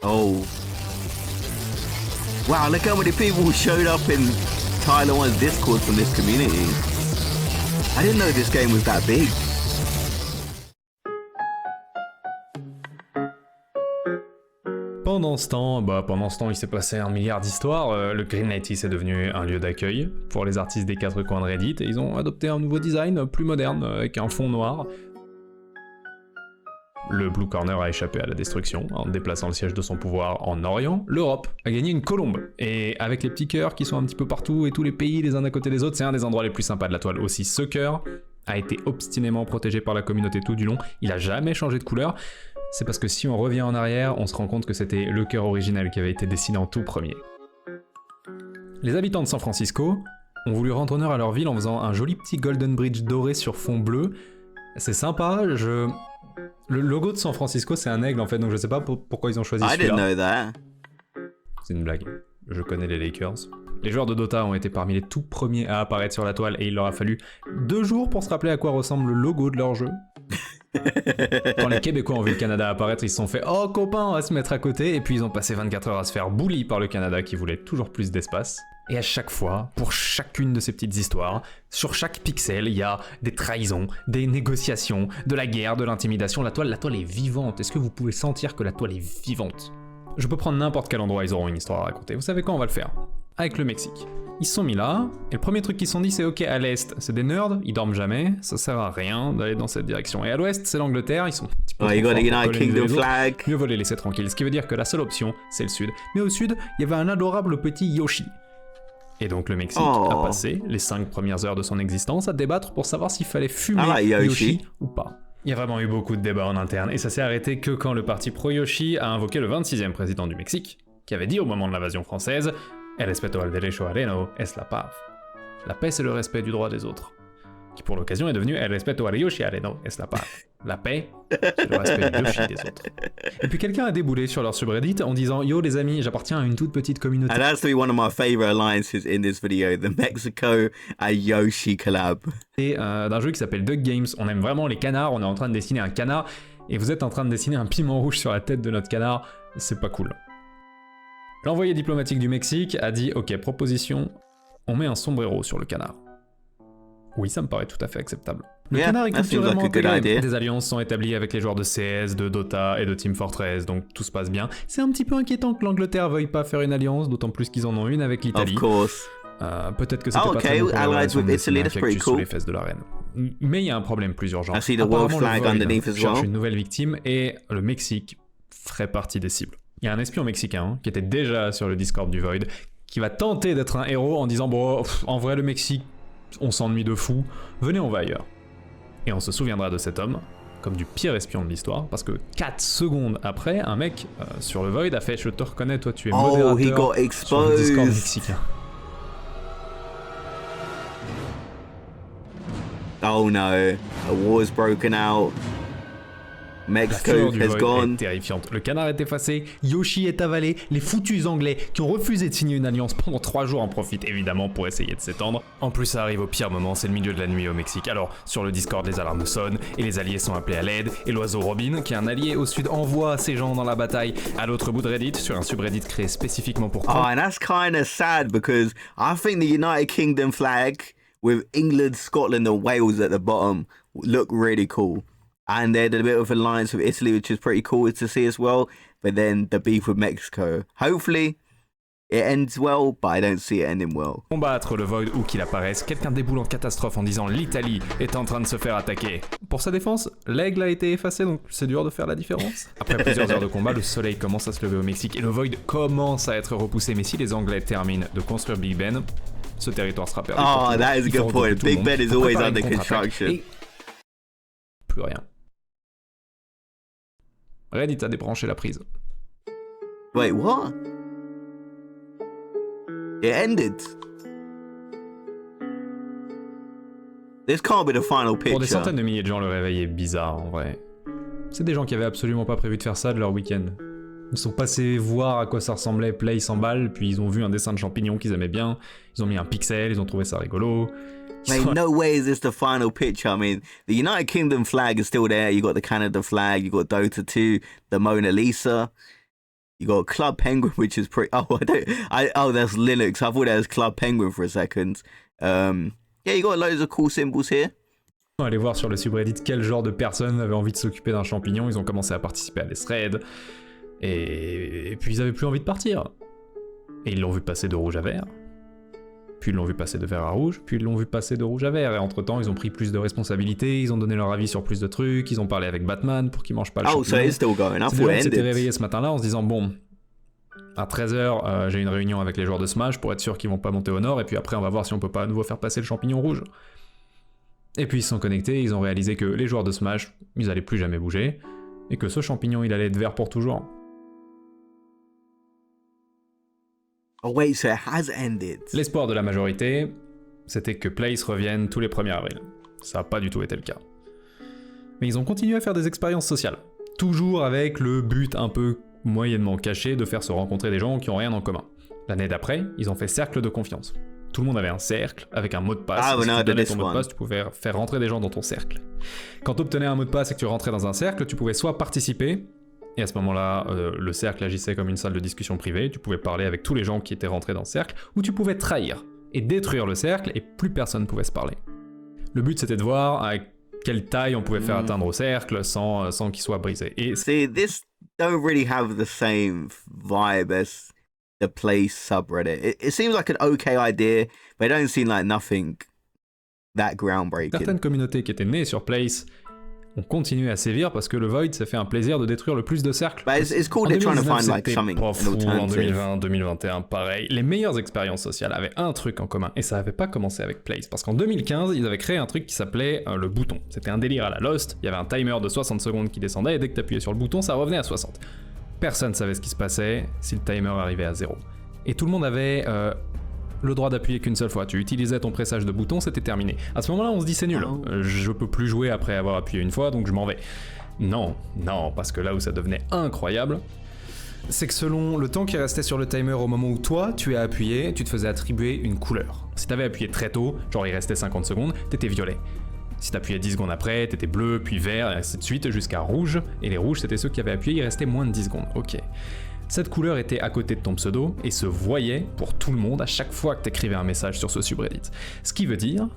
Speaker 1: Oh. Wow, look how many people who showed up in Tyler 1's Discord from this community. I didn't know this game was that big.
Speaker 4: Pendant ce temps, il s'est passé un milliard d'histoires. Le Greenlight est devenu un lieu d'accueil pour les artistes des 4 coins de Reddit, et ils ont adopté un nouveau design plus moderne avec un fond noir. Le Blue Corner a échappé à la destruction en déplaçant le siège de son pouvoir en Orient. L'Europe a gagné une colombe. Et avec les petits cœurs qui sont un petit peu partout et tous les pays les uns à côté des autres, c'est un des endroits les plus sympas de la toile. Aussi, ce cœur a été obstinément protégé par la communauté tout du long. Il a jamais changé de couleur. C'est parce que si on revient en arrière, on se rend compte que c'était le cœur original qui avait été dessiné en tout premier. Les habitants de San Francisco ont voulu rendre honneur à leur ville en faisant un joli petit Golden Bridge doré sur fond bleu. C'est sympa, Le logo de San Francisco, c'est un aigle en fait, donc je sais pas pourquoi ils ont choisi
Speaker 1: I didn't
Speaker 4: celui-là.
Speaker 1: know that.
Speaker 4: C'est une blague. Je connais les Lakers. Les joueurs de Dota ont été parmi les tout premiers à apparaître sur la toile, et il leur a fallu 2 jours pour se rappeler à quoi ressemble le logo de leur jeu. Quand les Québécois ont vu le Canada apparaître, ils se sont fait « Oh copain, on va se mettre à côté », et puis ils ont passé 24 heures à se faire bully par le Canada qui voulait toujours plus d'espace. Et à chaque fois, pour chacune de ces petites histoires, sur chaque pixel, il y a des trahisons, des négociations, de la guerre, de l'intimidation. La toile est vivante. Est-ce que vous pouvez sentir que la toile est vivante ? Je peux prendre n'importe quel endroit, ils auront une histoire à raconter. Vous savez quand on va le faire ? Avec le Mexique. Ils se sont mis là, et le premier truc qu'ils se sont dit, c'est ok, à l'est, c'est des nerds, ils dorment jamais, ça sert à rien d'aller dans cette direction. Et à l'ouest, c'est l'Angleterre, ils sont un petit peu
Speaker 1: Oh, you
Speaker 4: trop
Speaker 1: got the
Speaker 4: forts pour
Speaker 1: United
Speaker 4: coloniser
Speaker 1: Kingdom
Speaker 4: les autres.
Speaker 1: flag.
Speaker 4: Mieux vaut les laisser tranquilles, ce qui veut dire que la seule option, c'est le sud. Mais au sud, il y avait un adorable petit Yoshi. Et donc le Mexique
Speaker 1: Oh.
Speaker 4: a passé les 5 premières heures de son existence à débattre pour savoir s'il fallait fumer
Speaker 1: Ah, Yoshi.
Speaker 4: Yoshi ou pas. Il y a vraiment eu beaucoup de débats en interne, et ça s'est arrêté que quand le parti pro-Yoshi a invoqué le 26e président du Mexique, qui avait dit au moment de l'invasion française « El respeto al derecho ajeno es la paz ». La paix, c'est le respect du droit des autres. Qui pour l'occasion est devenu El respeto al Yoshi ajeno es la paz. La paix, c'est le respect du Yoshi des autres. Et puis quelqu'un a déboulé sur leur subreddit en disant « Yo les amis, j'appartiens à une toute petite communauté.
Speaker 1: And that's to be one of my favorite alliances in this video, the Mexico and Yoshi collab.
Speaker 4: D'un jeu qui s'appelle Duck Games. On aime vraiment les canards, on est en train de dessiner un canard, et vous êtes en train de dessiner un piment rouge sur la tête de notre canard, c'est pas cool. » L'envoyé diplomatique du Mexique a dit « Ok, proposition, on met un sombrero sur le canard. » Oui, ça me paraît tout à fait acceptable. Le
Speaker 1: Yeah,
Speaker 4: canard est
Speaker 1: that seems
Speaker 4: culturellement
Speaker 1: like a good
Speaker 4: intégré.
Speaker 1: idea.
Speaker 4: Des alliances sont établies avec les joueurs de CS, de Dota et de Team Fortress, donc tout se passe bien. C'est un petit peu inquiétant que l'Angleterre veuille pas faire une alliance, d'autant plus qu'ils en ont une avec
Speaker 1: Of
Speaker 4: l'Italie.
Speaker 1: course.
Speaker 4: Peut-être que c'était
Speaker 1: Oh,
Speaker 4: pas
Speaker 1: okay,
Speaker 4: très bon pour la
Speaker 1: allied
Speaker 4: relation
Speaker 1: with
Speaker 4: de
Speaker 1: Italy,
Speaker 4: dessiner un
Speaker 1: that's pretty
Speaker 4: cactus sous
Speaker 1: cool.
Speaker 4: les fesses de la reine. Mais il y a un problème plus urgent.
Speaker 1: I see the world
Speaker 4: Apparemment,
Speaker 1: flag
Speaker 4: le Void
Speaker 1: underneath as
Speaker 4: cherche
Speaker 1: well.
Speaker 4: une nouvelle victime, et le Mexique ferait partie des cibles. Il y a un espion mexicain qui était déjà sur le Discord du Void, qui va tenter d'être un héros en disant « Bon, en vrai le Mexique, on s'ennuie de fou, venez on va ailleurs ». Et on se souviendra de cet homme comme du pire espion de l'histoire, parce que 4 secondes après, un mec sur le Void a fait « Je te reconnais, toi tu es
Speaker 1: Oh, he
Speaker 4: modérateur
Speaker 1: got
Speaker 4: sur le Discord
Speaker 1: exposed.
Speaker 4: mexicain ».
Speaker 1: Oh no, a war's broken out. Mexico
Speaker 4: La fleur du
Speaker 1: has
Speaker 4: Void
Speaker 1: gone.
Speaker 4: est terrifiante. Le canard est effacé, Yoshi est avalé, les foutus anglais qui ont refusé de signer une alliance pendant 3 jours en profitent évidemment pour essayer de s'étendre. En plus ça arrive au pire moment, c'est le milieu de la nuit au Mexique. Alors sur le Discord les alarmes sonnent et les alliés sont appelés à l'aide et l'oiseau Robin, qui est un allié au sud, envoie ses gens dans la bataille. À l'autre bout de Reddit, sur un subreddit créé spécifiquement pour
Speaker 1: Oh, and that's kind of sad because I think the United Kingdom flag with England, Scotland, and Wales at the bottom look really cool. And they had a bit of alliance with Italy, which is pretty cool to see as well. But then the beef with Mexico. Hopefully, it ends well, but I don't see it ending well.
Speaker 4: combattre le Void où qu'il apparaisse, quelqu'un déboule en catastrophe en disant l'Italie est en train de se faire attaquer. Pour sa défense, l'aigle a été effacé donc c'est dur de faire la différence. Après plusieurs heures de combat, le soleil commence à se lever au Mexique et le Void commence à être repoussé, mais si les Anglais terminent de construire Big Ben, ce territoire sera perdu.
Speaker 1: Oh,
Speaker 4: pour toujours.
Speaker 1: that is a
Speaker 4: Il faut
Speaker 1: good point.
Speaker 4: regrouper tout le
Speaker 1: Big
Speaker 4: monde
Speaker 1: Ben is
Speaker 4: pour
Speaker 1: always
Speaker 4: préparer
Speaker 1: under
Speaker 4: une contre-attaque
Speaker 1: construction.
Speaker 4: et plus rien. Reddit a débranché la prise.
Speaker 1: Wait, what? It ended. This can't be the final
Speaker 4: Pour des
Speaker 1: picture.
Speaker 4: centaines de milliers de gens, le réveil est bizarre en vrai. C'est des gens qui avaient absolument pas prévu de faire ça de leur week-end. Ils sont passés voir à quoi ça ressemblait Play 100 balles, puis ils ont vu un dessin de champignons qu'ils aimaient bien, ils ont mis un pixel, ils ont trouvé ça rigolo. Ils
Speaker 1: Mate,
Speaker 4: sont-
Speaker 1: no way is this the final picture. I mean, the United Kingdom flag is still there. You got the Canada flag. You got Dota 2, the Mona Lisa. You got Club Penguin, which is pretty. Oh, that's Linux. I thought that was Club Penguin for a second. Yeah, you got loads of cool symbols here.
Speaker 4: Aller voir sur le subreddit quel genre de personnes avaient envie de s'occuper d'un champignon, ils ont commencé à participer à des threads, et puis ils avaient plus envie de partir. Et ils l'ont vu passer de rouge à vert, puis ils l'ont vu passer de vert à rouge, puis ils l'ont vu passer de rouge à vert, et entre-temps ils ont pris plus de responsabilités, ils ont donné leur avis sur plus de trucs, ils ont parlé avec Batman pour qu'il mange pas le
Speaker 1: Oh, so
Speaker 4: champignon.
Speaker 1: it's still going. I
Speaker 4: C'est
Speaker 1: thought
Speaker 4: des gens
Speaker 1: it
Speaker 4: qui s'étaient
Speaker 1: ended.
Speaker 4: réveillés ce matin-là en se disant bon, à 13h j'ai une réunion avec les joueurs de Smash pour être sûr qu'ils vont pas monter au nord, et puis après on va voir si on peut pas à nouveau faire passer le champignon rouge. Et puis ils se sont connectés, ils ont réalisé que les joueurs de Smash, ils allaient plus jamais bouger, et que ce champignon il allait être vert pour toujours.
Speaker 1: Oh wait, so it has ended.
Speaker 4: L'espoir de la majorité, c'était que Place revienne tous les 1er avril. Ça n'a pas du tout été le cas. Mais ils ont continué à faire des expériences sociales. Toujours avec le but un peu moyennement caché de faire se rencontrer des gens qui ont rien en commun. L'année d'après, ils ont fait cercle de confiance. Tout le monde avait un cercle avec un mot de passe.
Speaker 1: Ah,
Speaker 4: et si
Speaker 1: no,
Speaker 4: tu donnais
Speaker 1: this
Speaker 4: ton mot de
Speaker 1: one.
Speaker 4: passe, tu pouvais faire rentrer des gens dans ton cercle. Quand tu obtenais un mot de passe et que tu rentrais dans un cercle, tu pouvais soit participer, et à ce moment-là, le cercle agissait comme une salle de discussion privée, tu pouvais parler avec tous les gens qui étaient rentrés dans le cercle, ou tu pouvais trahir et détruire le cercle et plus personne pouvait se parler. Le but c'était de voir à quelle taille on pouvait faire atteindre au cercle sans qu'il soit brisé. Et
Speaker 1: See, this don't really have the same vibe as the Place subreddit. It seems like an okay idea, but it don't seem like nothing that groundbreaking.
Speaker 4: certaines communautés qui étaient nées sur Place ont continué à sévir parce que le Void s'est fait un plaisir de détruire le plus de cercles.
Speaker 1: But it's cool
Speaker 4: En
Speaker 1: they're trying to
Speaker 4: 2019,
Speaker 1: find like
Speaker 4: c'était
Speaker 1: something,
Speaker 4: pas
Speaker 1: an
Speaker 4: fou. En
Speaker 1: alternative.
Speaker 4: 2020, 2021, pareil. Les meilleures expériences sociales avaient un truc en commun, et ça avait pas commencé avec Place, parce qu'en 2015, ils avaient créé un truc qui s'appelait le bouton. C'était un délire à la Lost, il y avait un timer de 60 secondes qui descendait, et dès que t'appuyais sur le bouton, ça revenait à 60. Personne savait ce qui se passait si le timer arrivait à 0. Et tout le monde avait le droit d'appuyer qu'une seule fois. Tu utilisais ton pressage de bouton, c'était terminé. À ce moment-là, on se dit c'est nul.
Speaker 1: Oh.
Speaker 4: Je peux plus jouer après avoir appuyé une fois, donc je m'en vais. Non, parce que là où ça devenait incroyable, c'est que selon le temps qui restait sur le timer au moment où toi, tu as appuyé, tu te faisais attribuer une couleur. Si t'avais appuyé très tôt, genre il restait 50 secondes, t'étais violet. Si t'appuyais 10 secondes après, t'étais bleu, puis vert, et ainsi de suite, jusqu'à rouge. Et les rouges, c'était ceux qui avaient appuyé, il restait moins de 10 secondes. Ok. Cette couleur était à côté de ton pseudo, et se voyait pour tout le monde à chaque fois que t'écrivais un message sur ce subreddit. Ce qui veut dire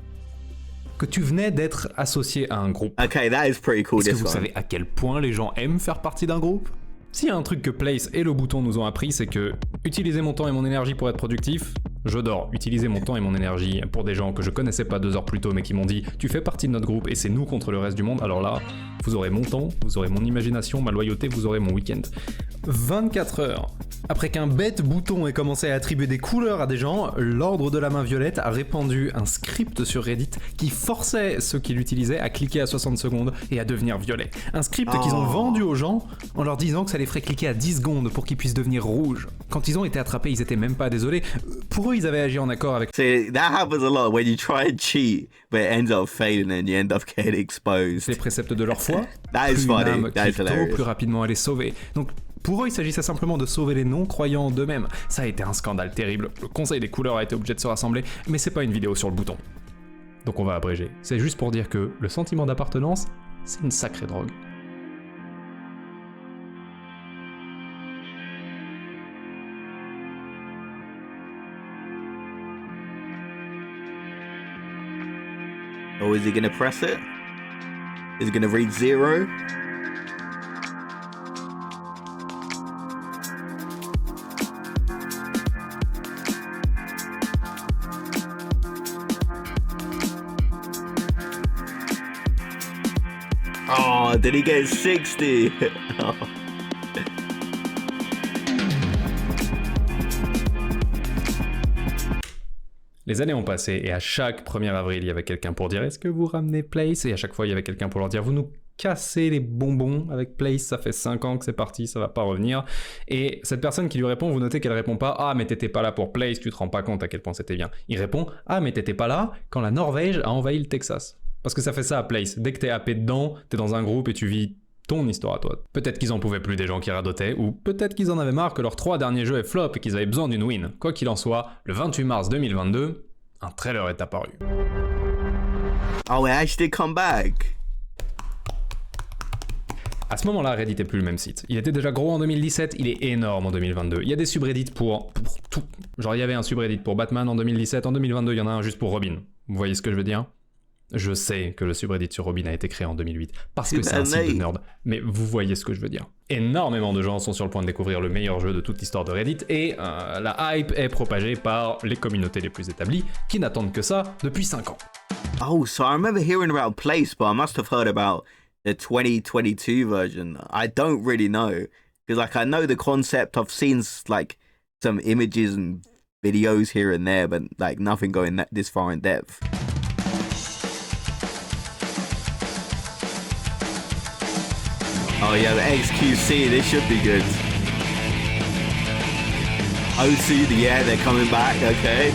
Speaker 4: que tu venais d'être associé à un groupe.
Speaker 1: Okay, that is pretty cool.
Speaker 4: Est-ce que
Speaker 1: This
Speaker 4: vous
Speaker 1: one.
Speaker 4: savez à quel point les gens aiment faire partie d'un groupe ? S'il y a un truc que Place et le bouton nous ont appris, c'est que utiliser mon temps et mon énergie pour être productif, je dors. Utiliser mon temps et mon énergie pour des gens que je connaissais pas 2 heures plus tôt mais qui m'ont dit tu fais partie de notre groupe et c'est nous contre le reste du monde, alors là, vous aurez mon temps, vous aurez mon imagination, ma loyauté, vous aurez mon week-end. 24 heures Après qu'un bête bouton ait commencé à attribuer des couleurs à des gens, l'ordre de la main violette a répandu un script sur Reddit qui forçait ceux qui l'utilisaient à cliquer à 60 secondes et à devenir violets. Un script qu'ils ont vendu aux gens en leur disant que ça les ferait cliquer à 10 secondes pour qu'ils puissent devenir rouges. Quand ils ont été attrapés, ils étaient même pas désolés. Pour eux, ils avaient agi en accord avec...
Speaker 1: See, that happens a lot when you try and cheat, but it ends up failing and you end up getting exposed.
Speaker 4: les préceptes de leur foi.
Speaker 1: That is
Speaker 4: Plus une
Speaker 1: funny.
Speaker 4: âme
Speaker 1: That is
Speaker 4: crypto,
Speaker 1: hilarious.
Speaker 4: plus rapidement à les sauver. Donc pour eux, il s'agissait simplement de sauver les non-croyants d'eux-mêmes. Ça a été un scandale terrible. Le Conseil des couleurs a été obligé de se rassembler, mais c'est pas une vidéo sur le bouton. Donc on va abréger. C'est juste pour dire que le sentiment d'appartenance, c'est une sacrée drogue.
Speaker 1: Oh, is he gonna press it? Is he gonna read 0? Oh, did he get 60?
Speaker 4: Les années ont passé et à chaque 1er avril, il y avait quelqu'un pour dire « Est-ce que vous ramenez Place ?» Et à chaque fois, il y avait quelqu'un pour leur dire « Vous nous cassez les bonbons avec Place, ça fait 5 ans que c'est parti, ça va pas revenir. » Et cette personne qui lui répond, vous notez qu'elle répond pas « Ah, mais t'étais pas là pour Place, tu te rends pas compte à quel point c'était bien. » Il répond « Ah, mais t'étais pas là quand la Norvège a envahi le Texas. » Parce que ça fait ça à Place. Dès que t'es happé dedans, t'es dans un groupe et tu vis ton histoire à toi. Peut-être qu'ils en pouvaient plus des gens qui radotaient, ou peut-être qu'ils en avaient marre que leurs 3 derniers jeux aient flop et qu'ils avaient besoin d'une win. Quoi qu'il en soit, le 28 mars 2022, un trailer est apparu.
Speaker 1: Oh, it actually did come back.
Speaker 4: À ce moment-là, Reddit est plus le même site. Il était déjà gros en 2017, il est énorme en 2022. Il y a des subreddits pour tout. Genre, il y avait un subreddit pour Batman en 2017, en 2022, il y en a un juste pour Robin. Vous voyez ce que je veux dire ? Je sais que le subreddit sur Robin a été créé en 2008, parce que c'est un site de nerd, mais vous voyez ce que je veux dire. Énormément de gens sont sur le point de découvrir le meilleur jeu de toute l'histoire de Reddit, et la hype est propagée par les communautés les plus établies, qui n'attendent que ça depuis 5 ans.
Speaker 1: Oh, so I remember hearing about Place, but I must have heard about the 2022 version. I don't really know. Because, like, I know the concept. I've seen, like, some images and videos here and there, but, like, nothing going this far in depth. Oh, yeah, the XQC, this should be good. OC, yeah, they're coming back, okay.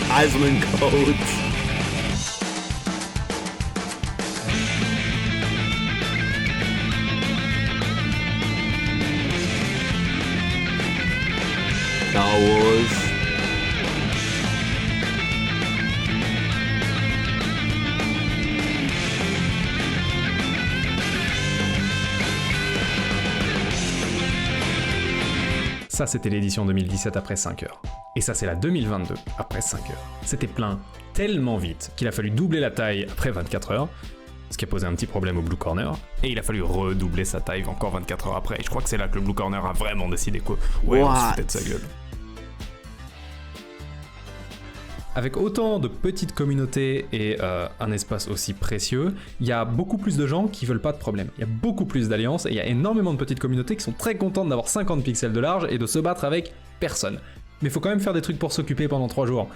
Speaker 1: Asmongold. Star Wars.
Speaker 4: Ça, c'était l'édition 2017 après 5 heures. Et ça, c'est la 2022 après 5 heures. C'était plein tellement vite qu'il a fallu doubler la taille après 24 heures, ce qui a posé un petit problème au Blue Corner, et il a fallu redoubler sa taille encore 24 heures après. Et je crois que c'est là que le Blue Corner a vraiment décidé que ouais, on se foutait de sa gueule. Avec autant de petites communautés et un espace aussi précieux, il y a beaucoup plus de gens qui veulent pas de problème. Il y a beaucoup plus d'alliances et il y a énormément de petites communautés qui sont très contentes d'avoir 50 pixels de large et de se battre avec personne. Mais il faut quand même faire des trucs pour s'occuper pendant 3 jours.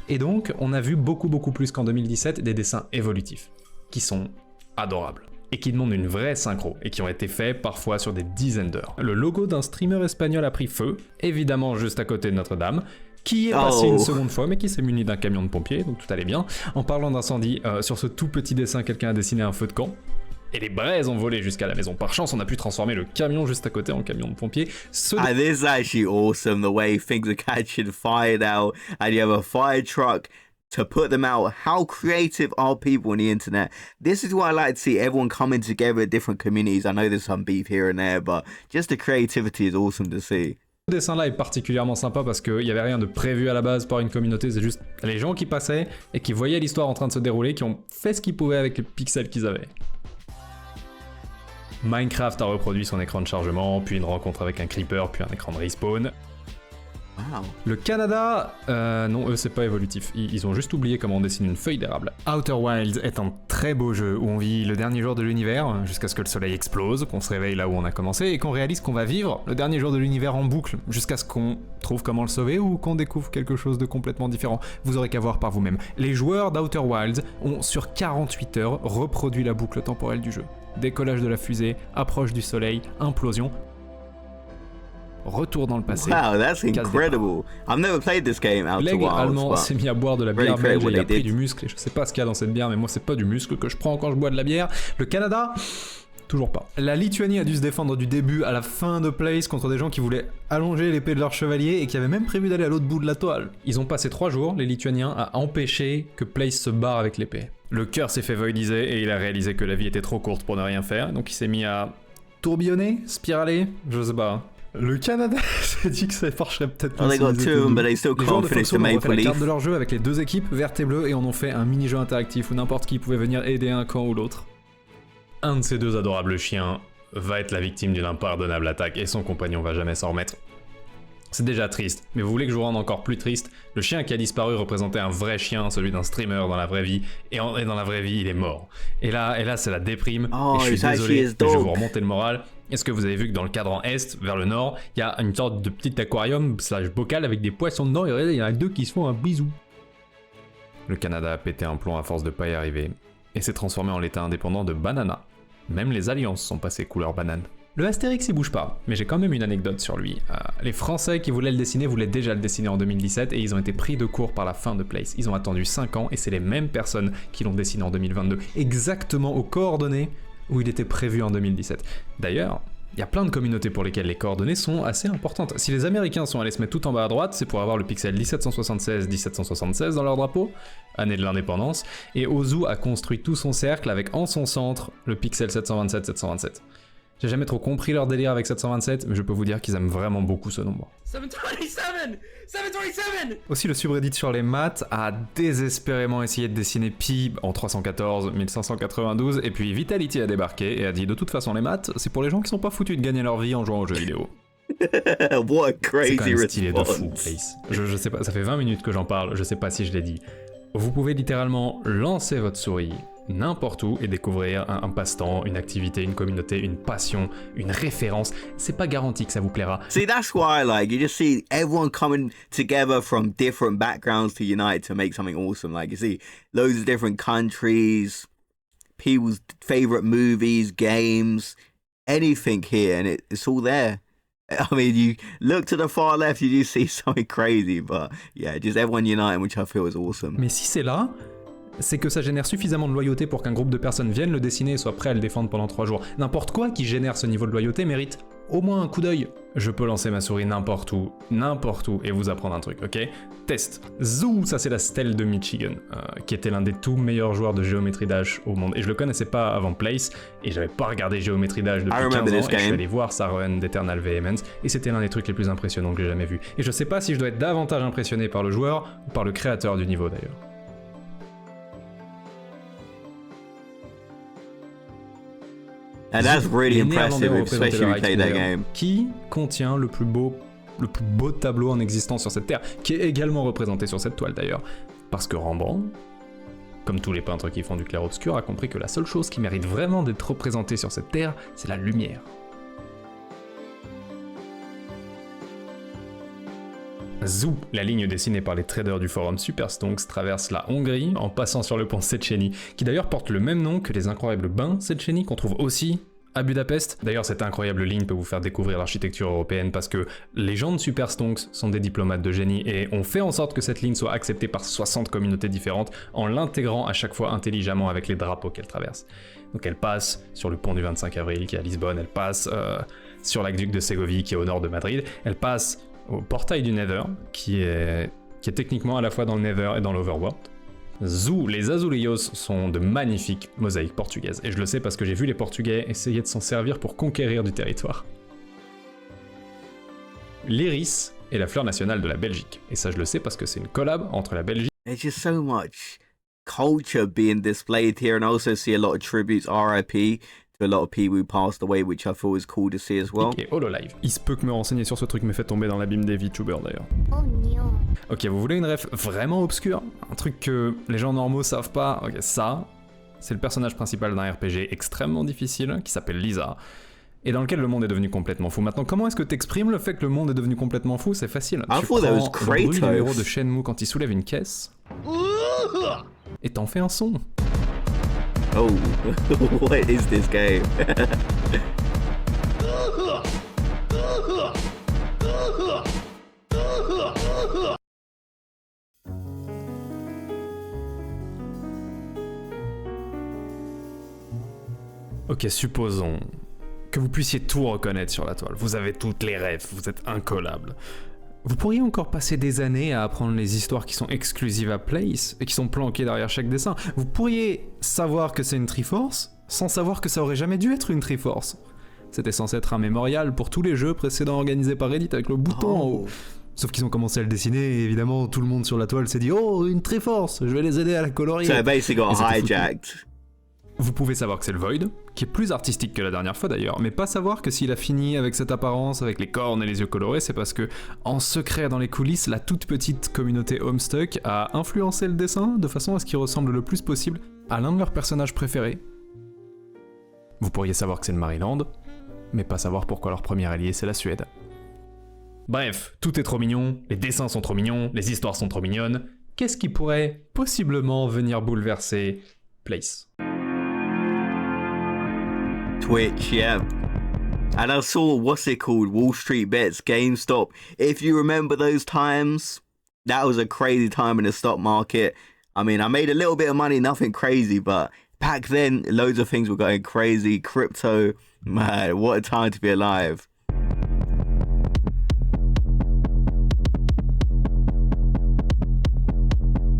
Speaker 4: Et donc, on a vu beaucoup plus qu'en 2017 des dessins évolutifs, qui sont adorables. Et qui demandent une vraie synchro, et qui ont été faits parfois sur des dizaines d'heures. Le logo d'un streamer espagnol a pris feu, évidemment juste à côté de Notre-Dame, qui est passé une seconde fois, mais qui s'est muni d'un camion de pompiers, donc tout allait bien. En parlant d'incendie, sur ce tout petit dessin, quelqu'un a dessiné un feu de camp, et les braises ont volé jusqu'à la maison. Par chance, on a pu transformer le camion juste à côté en camion de pompiers.
Speaker 1: This is actually awesome, the way things are catching fire now, and you have a fire truck to put them out. How creative are people on the internet? This is what I like to see, everyone coming together at different communities. I know there's some beef here and there, but just the creativity is awesome to see.
Speaker 4: Ce dessin-là est particulièrement sympa parce qu'il n'y avait rien de prévu à la base par une communauté, c'est juste les gens qui passaient et qui voyaient l'histoire en train de se dérouler, qui ont fait ce qu'ils pouvaient avec les pixels qu'ils avaient. Minecraft a reproduit son écran de chargement, puis une rencontre avec un creeper, puis un écran de respawn.
Speaker 1: Wow.
Speaker 4: Le Canada, non, eux c'est pas évolutif, ils ont juste oublié comment on dessine une feuille d'érable. Outer Wilds est un très beau jeu où on vit le dernier jour de l'univers, jusqu'à ce que le soleil explose, qu'on se réveille là où on a commencé, et qu'on réalise qu'on va vivre le dernier jour de l'univers en boucle, jusqu'à ce qu'on trouve comment le sauver ou qu'on découvre quelque chose de complètement différent. Vous aurez qu'à voir par vous-même. Les joueurs d'Outer Wilds ont sur 48 heures reproduit la boucle temporelle du jeu. Décollage de la fusée, approche du soleil, implosion, retour dans le passé.
Speaker 1: Wow, that's
Speaker 4: casse
Speaker 1: incredible. I've never played this game, Outer
Speaker 4: L'aigle allemand
Speaker 1: Wilds.
Speaker 4: s'est mis à boire de la
Speaker 1: Very
Speaker 4: bière belge et
Speaker 1: incredible
Speaker 4: il a
Speaker 1: what they
Speaker 4: pris
Speaker 1: did.
Speaker 4: du muscle. Et je sais pas ce qu'il y a dans cette bière, mais moi c'est pas du muscle que je prends quand je bois de la bière. Le Canada, toujours pas. La Lituanie a dû se défendre du début à la fin de Place contre des gens qui voulaient allonger l'épée de leur chevalier et qui avaient même prévu d'aller à l'autre bout de la toile. Ils ont passé 3 jours, les Lituaniens, à empêcher que Place se barre avec l'épée. Le cœur s'est fait voidiser et il a réalisé que la vie était trop courte pour ne rien faire, donc il s'est mis à tourbillonner, spiraler, je sais pas. Le Canada s'est dit que ça marcherait peut-être
Speaker 1: Oh, they got
Speaker 4: s'ils
Speaker 1: two
Speaker 4: étaient
Speaker 1: of them,
Speaker 4: deux.
Speaker 1: but they still
Speaker 4: Les joueurs
Speaker 1: can't
Speaker 4: de
Speaker 1: finish the
Speaker 4: Foxhole ont refait
Speaker 1: Maple
Speaker 4: la carte
Speaker 1: Leaf.
Speaker 4: de leur jeu avec les 2 équipes, verte et bleue, et en ont fait un mini-jeu interactif où n'importe qui pouvait venir aider un camp ou l'autre. Un de ces 2 adorables chiens va être la victime d'une impardonnable attaque et son compagnon va jamais s'en remettre. C'est déjà triste, mais vous voulez que je vous rende encore plus triste? Le chien qui a disparu représentait un vrai chien, celui d'un streamer dans la vraie vie, et dans la vraie vie, il est mort. Et là c'est la déprime,
Speaker 1: Oh,
Speaker 4: et je suis
Speaker 1: it's actually
Speaker 4: désolé,
Speaker 1: his
Speaker 4: mais je vais
Speaker 1: dog.
Speaker 4: vous remonter le moral. Est-ce que vous avez vu que dans le cadran est, vers le nord, il y a une sorte de petit aquarium / bocal avec des poissons dedans, et regardez, il y en a 2 qui se font un bisou. Le Canada a pété un plomb à force de pas y arriver, et s'est transformé en l'état indépendant de Banana. Même les alliances sont passées couleur banane. Le Astérix il bouge pas, mais j'ai quand même une anecdote sur lui. Les Français qui voulaient le dessiner voulaient déjà le dessiner en 2017 et ils ont été pris de court par la fin de Place. Ils ont attendu 5 ans et c'est les mêmes personnes qui l'ont dessiné en 2022, exactement aux coordonnées où il était prévu en 2017. D'ailleurs, il y a plein de communautés pour lesquelles les coordonnées sont assez importantes. Si les Américains sont allés se mettre tout en bas à droite, c'est pour avoir le pixel 1776-1776 dans leur drapeau, année de l'indépendance, et Ozu a construit tout son cercle avec en son centre le pixel 727-727. J'ai jamais trop compris leur délire avec 727, mais je peux vous dire qu'ils aiment vraiment beaucoup ce nombre.
Speaker 5: 727! 727!
Speaker 4: Aussi, le subreddit sur les maths a désespérément essayé de dessiner Pi en 314, 1592, et puis Vitality a débarqué et a dit de toute façon les maths, c'est pour les gens qui sont pas foutus de gagner leur vie en jouant aux jeux vidéo.
Speaker 1: What a
Speaker 4: C'est
Speaker 1: crazy
Speaker 4: quand même stylé de fou,
Speaker 1: response.
Speaker 4: Place. Je sais pas, ça fait 20 minutes que j'en parle, je sais pas si je l'ai dit. Vous pouvez littéralement lancer votre souris n'importe où et découvrir un passe-temps, une activité, une communauté, une passion, une référence. C'est pas garanti que ça vous plaira.
Speaker 1: See, that's why, like, you just see everyone coming together from different backgrounds to unite to make something awesome. Like, you see loads of different countries, people's favorite movies, games, anything here, and it's all there. I mean, you look to the far left, you do see something crazy, but yeah, just everyone uniting, which I feel is awesome.
Speaker 4: Mais si c'est là, c'est que ça génère suffisamment de loyauté pour qu'un groupe de personnes vienne le dessiner et soit prêt à le défendre pendant 3 jours. N'importe quoi qui génère ce niveau de loyauté mérite au moins un coup d'œil. Je peux lancer ma souris n'importe où, et vous apprendre un truc, ok? Test. Zoo, ça c'est la stèle de Michigan, qui était l'un des tout meilleurs joueurs de Geometry Dash au monde. Et je le connaissais pas avant Place, et j'avais pas regardé Geometry Dash depuis 15 ans, et je suis allé voir sa run d'Eternal Vehemence, et c'était l'un des trucs les plus impressionnants que j'ai jamais vu. Et je sais pas si je dois être davantage impressionné par le joueur, ou par le créateur du niveau d'ailleurs.
Speaker 1: And that's really
Speaker 4: Les Néerlandais
Speaker 1: impressive,
Speaker 4: ont représenté
Speaker 1: especially
Speaker 4: leur
Speaker 1: if you play that
Speaker 4: Reichsbürger,
Speaker 1: game.
Speaker 4: qui contient le plus beau tableau en existence sur cette terre, qui est également représenté sur cette toile d'ailleurs. Parce que Rembrandt, comme tous les peintres qui font du clair-obscur, a compris que la seule chose qui mérite vraiment d'être représentée sur cette terre, c'est la lumière. Zoo, la ligne dessinée par les traders du forum Superstonks, traverse la Hongrie en passant sur le pont Széchenyi, qui d'ailleurs porte le même nom que les incroyables bains Széchenyi qu'on trouve aussi à Budapest. D'ailleurs, cette incroyable ligne peut vous faire découvrir l'architecture européenne parce que les gens de Superstonks sont des diplomates de génie et ont fait en sorte que cette ligne soit acceptée par 60 communautés différentes en l'intégrant à chaque fois intelligemment avec les drapeaux qu'elle traverse. Donc elle passe sur le pont du 25 avril qui est à Lisbonne, elle passe sur l'aqueduc de Ségovie qui est au nord de Madrid, elle passe au portail du Nether, qui est techniquement à la fois dans le Nether et dans l'Overworld. Zoo, les azulejos sont de magnifiques mosaïques portugaises, et je le sais parce que j'ai vu les Portugais essayer de s'en servir pour conquérir du territoire. L'iris est la fleur nationale de la Belgique, et ça je le sais parce que c'est une collab entre la Belgique
Speaker 1: There's just so much culture being displayed here, and I also see a lot of tributes, RIP to a lot of people who passed away, which I thought was cool to see as well.
Speaker 4: Et Hololive. Il se peut que me renseigner sur ce truc me fait tomber dans l'abîme des VTubers d'ailleurs. Ok, vous voulez une ref vraiment obscure? Un truc que les gens normaux savent pas? Ok, ça, c'est le personnage principal d'un RPG extrêmement difficile qui s'appelle Lisa, et dans lequel le monde est devenu complètement fou. Maintenant, comment est-ce que t'exprimes le fait que le monde est devenu complètement fou? C'est facile. Tu prends le bruit du héros de Shenmue quand il soulève une caisse, et t'en fais un son.
Speaker 1: Oh, what is this game?
Speaker 4: Ok, supposons que vous puissiez tout reconnaître sur la toile. Vous avez toutes les refs, vous êtes incollable. Vous pourriez encore passer des années à apprendre les histoires qui sont exclusives à Place et qui sont planquées derrière chaque dessin. Vous pourriez savoir que c'est une Triforce sans savoir que ça aurait jamais dû être une Triforce. C'était censé être un mémorial pour tous les jeux précédents organisés par Reddit avec le bouton en haut. Sauf qu'ils ont commencé à le dessiner et évidemment tout le monde sur la toile s'est dit « Oh, une Triforce, je vais les aider à la colorier ».
Speaker 1: So basically got hijacked.
Speaker 4: Vous pouvez savoir que c'est le Void, qui est plus artistique que la dernière fois d'ailleurs, mais pas savoir que s'il a fini avec cette apparence, avec les cornes et les yeux colorés, c'est parce que, en secret dans les coulisses, la toute petite communauté Homestuck a influencé le dessin de façon à ce qu'il ressemble le plus possible à l'un de leurs personnages préférés. Vous pourriez savoir que c'est le Maryland, mais pas savoir pourquoi leur premier allié c'est la Suède. Bref, tout est trop mignon, les dessins sont trop mignons, les histoires sont trop mignonnes. Qu'est-ce qui pourrait possiblement venir bouleverser Place?
Speaker 1: Twitch, yeah. And I saw, what's it called? Wall Street Bets, GameStop. If you remember those times, that was a crazy time in the stock market. I mean, I made a little bit of money, nothing crazy, but back then, loads of things were going crazy. Crypto, man, what a time to be alive.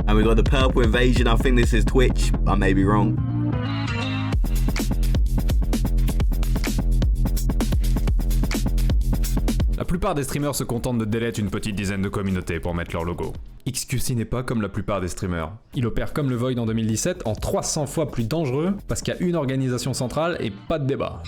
Speaker 1: And we got the Purple Invasion. I think this is Twitch. I may be wrong.
Speaker 4: La plupart des streamers se contentent de delete une petite dizaine de communautés pour mettre leur logo. XQC n'est pas comme la plupart des streamers. Il opère comme le Void en 2017, en 300 fois plus dangereux, parce qu'il y a une organisation centrale et pas de débat.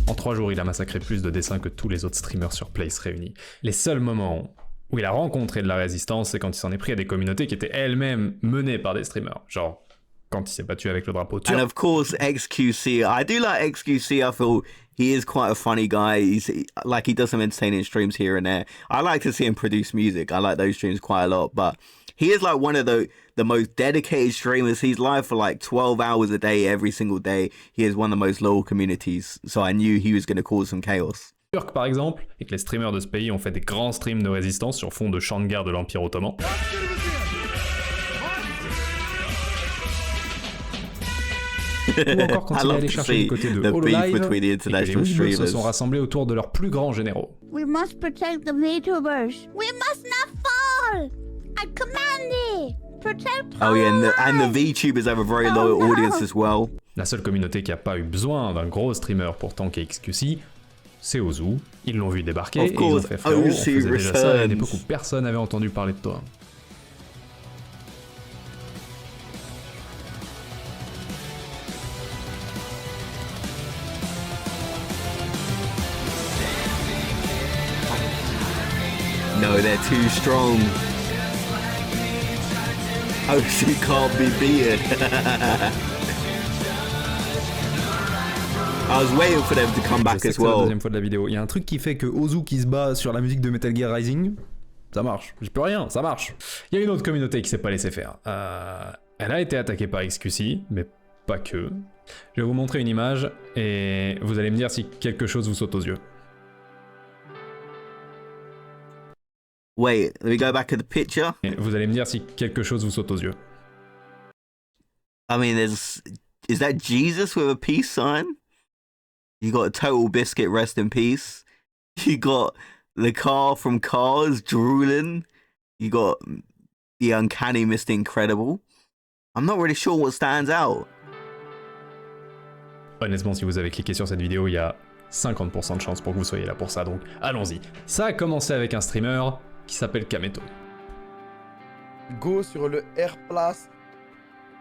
Speaker 4: En 3 jours, il a massacré plus de dessins que tous les autres streamers sur Place réunis. Les seuls moments où il a rencontré de la résistance, c'est quand il s'en est pris à des communautés qui étaient elles-mêmes menées par des streamers. Genre, quand il s'est battu avec le drapeau turc.
Speaker 1: And of course, XQC. I do like XQC. I feel he is quite a funny guy. He's like, he does some entertaining streams here and there. I like to see him produce music. I like those streams quite a lot. But he is like one of the most dedicated streamers. He's live for like 12 hours a day, every single day. He is one of the most loyal communities. So I knew he was going to cause some chaos.
Speaker 4: Turc par exemple, et que les streamers de ce pays ont fait des grands streams de résistance sur fond de champs de guerre de l'Empire Ottoman. Ou encore quand il est allé chercher du côté de Hololive, et que les Weebos se sont rassemblés autour de leurs plus grands généraux.
Speaker 6: We must protect the VTubers. We must not fall. I command thee. Protect
Speaker 1: Oh yeah, and the
Speaker 6: all.
Speaker 1: VTubers have a very loyal audience as well.
Speaker 4: La seule communauté qui a pas eu besoin d'un gros streamer pour tanker XQC, c'est Ozu. Ils l'ont vu débarquer et ils ont fait frérot, on faisait déjà ça à une époque où personne n'avait entendu parler de toi.
Speaker 1: No, they're too strong. Oh, she can't be beaten. I was waiting for them to come back
Speaker 4: Je sais
Speaker 1: as
Speaker 4: que c'est la
Speaker 1: well.
Speaker 4: deuxième fois de la vidéo. Il y a un truc qui fait que Ozu qui se bat sur la musique de Metal Gear Rising, ça marche. J'y peux rien, ça marche. Il y a une autre communauté qui s'est pas laissée faire. Elle a été attaquée par XQC, mais pas que. Je vais vous montrer une image et vous allez me dire si quelque chose vous saute aux yeux.
Speaker 1: Wait, let me go back to the picture.
Speaker 4: Et vous allez me dire si quelque chose vous saute aux yeux.
Speaker 1: I mean, is that Jesus with a peace sign? You got a Total Biscuit, rest in peace. You got the car from Cars, drooling. You got the Uncanny Mr. Incredible. I'm not really sure what stands out.
Speaker 4: Honnêtement, si vous avez cliqué sur cette vidéo, il y a 50% de chance pour que vous soyez là pour ça, donc allons-y. Ça a commencé avec un streamer qui s'appelle Kameto.
Speaker 7: Go sur le R place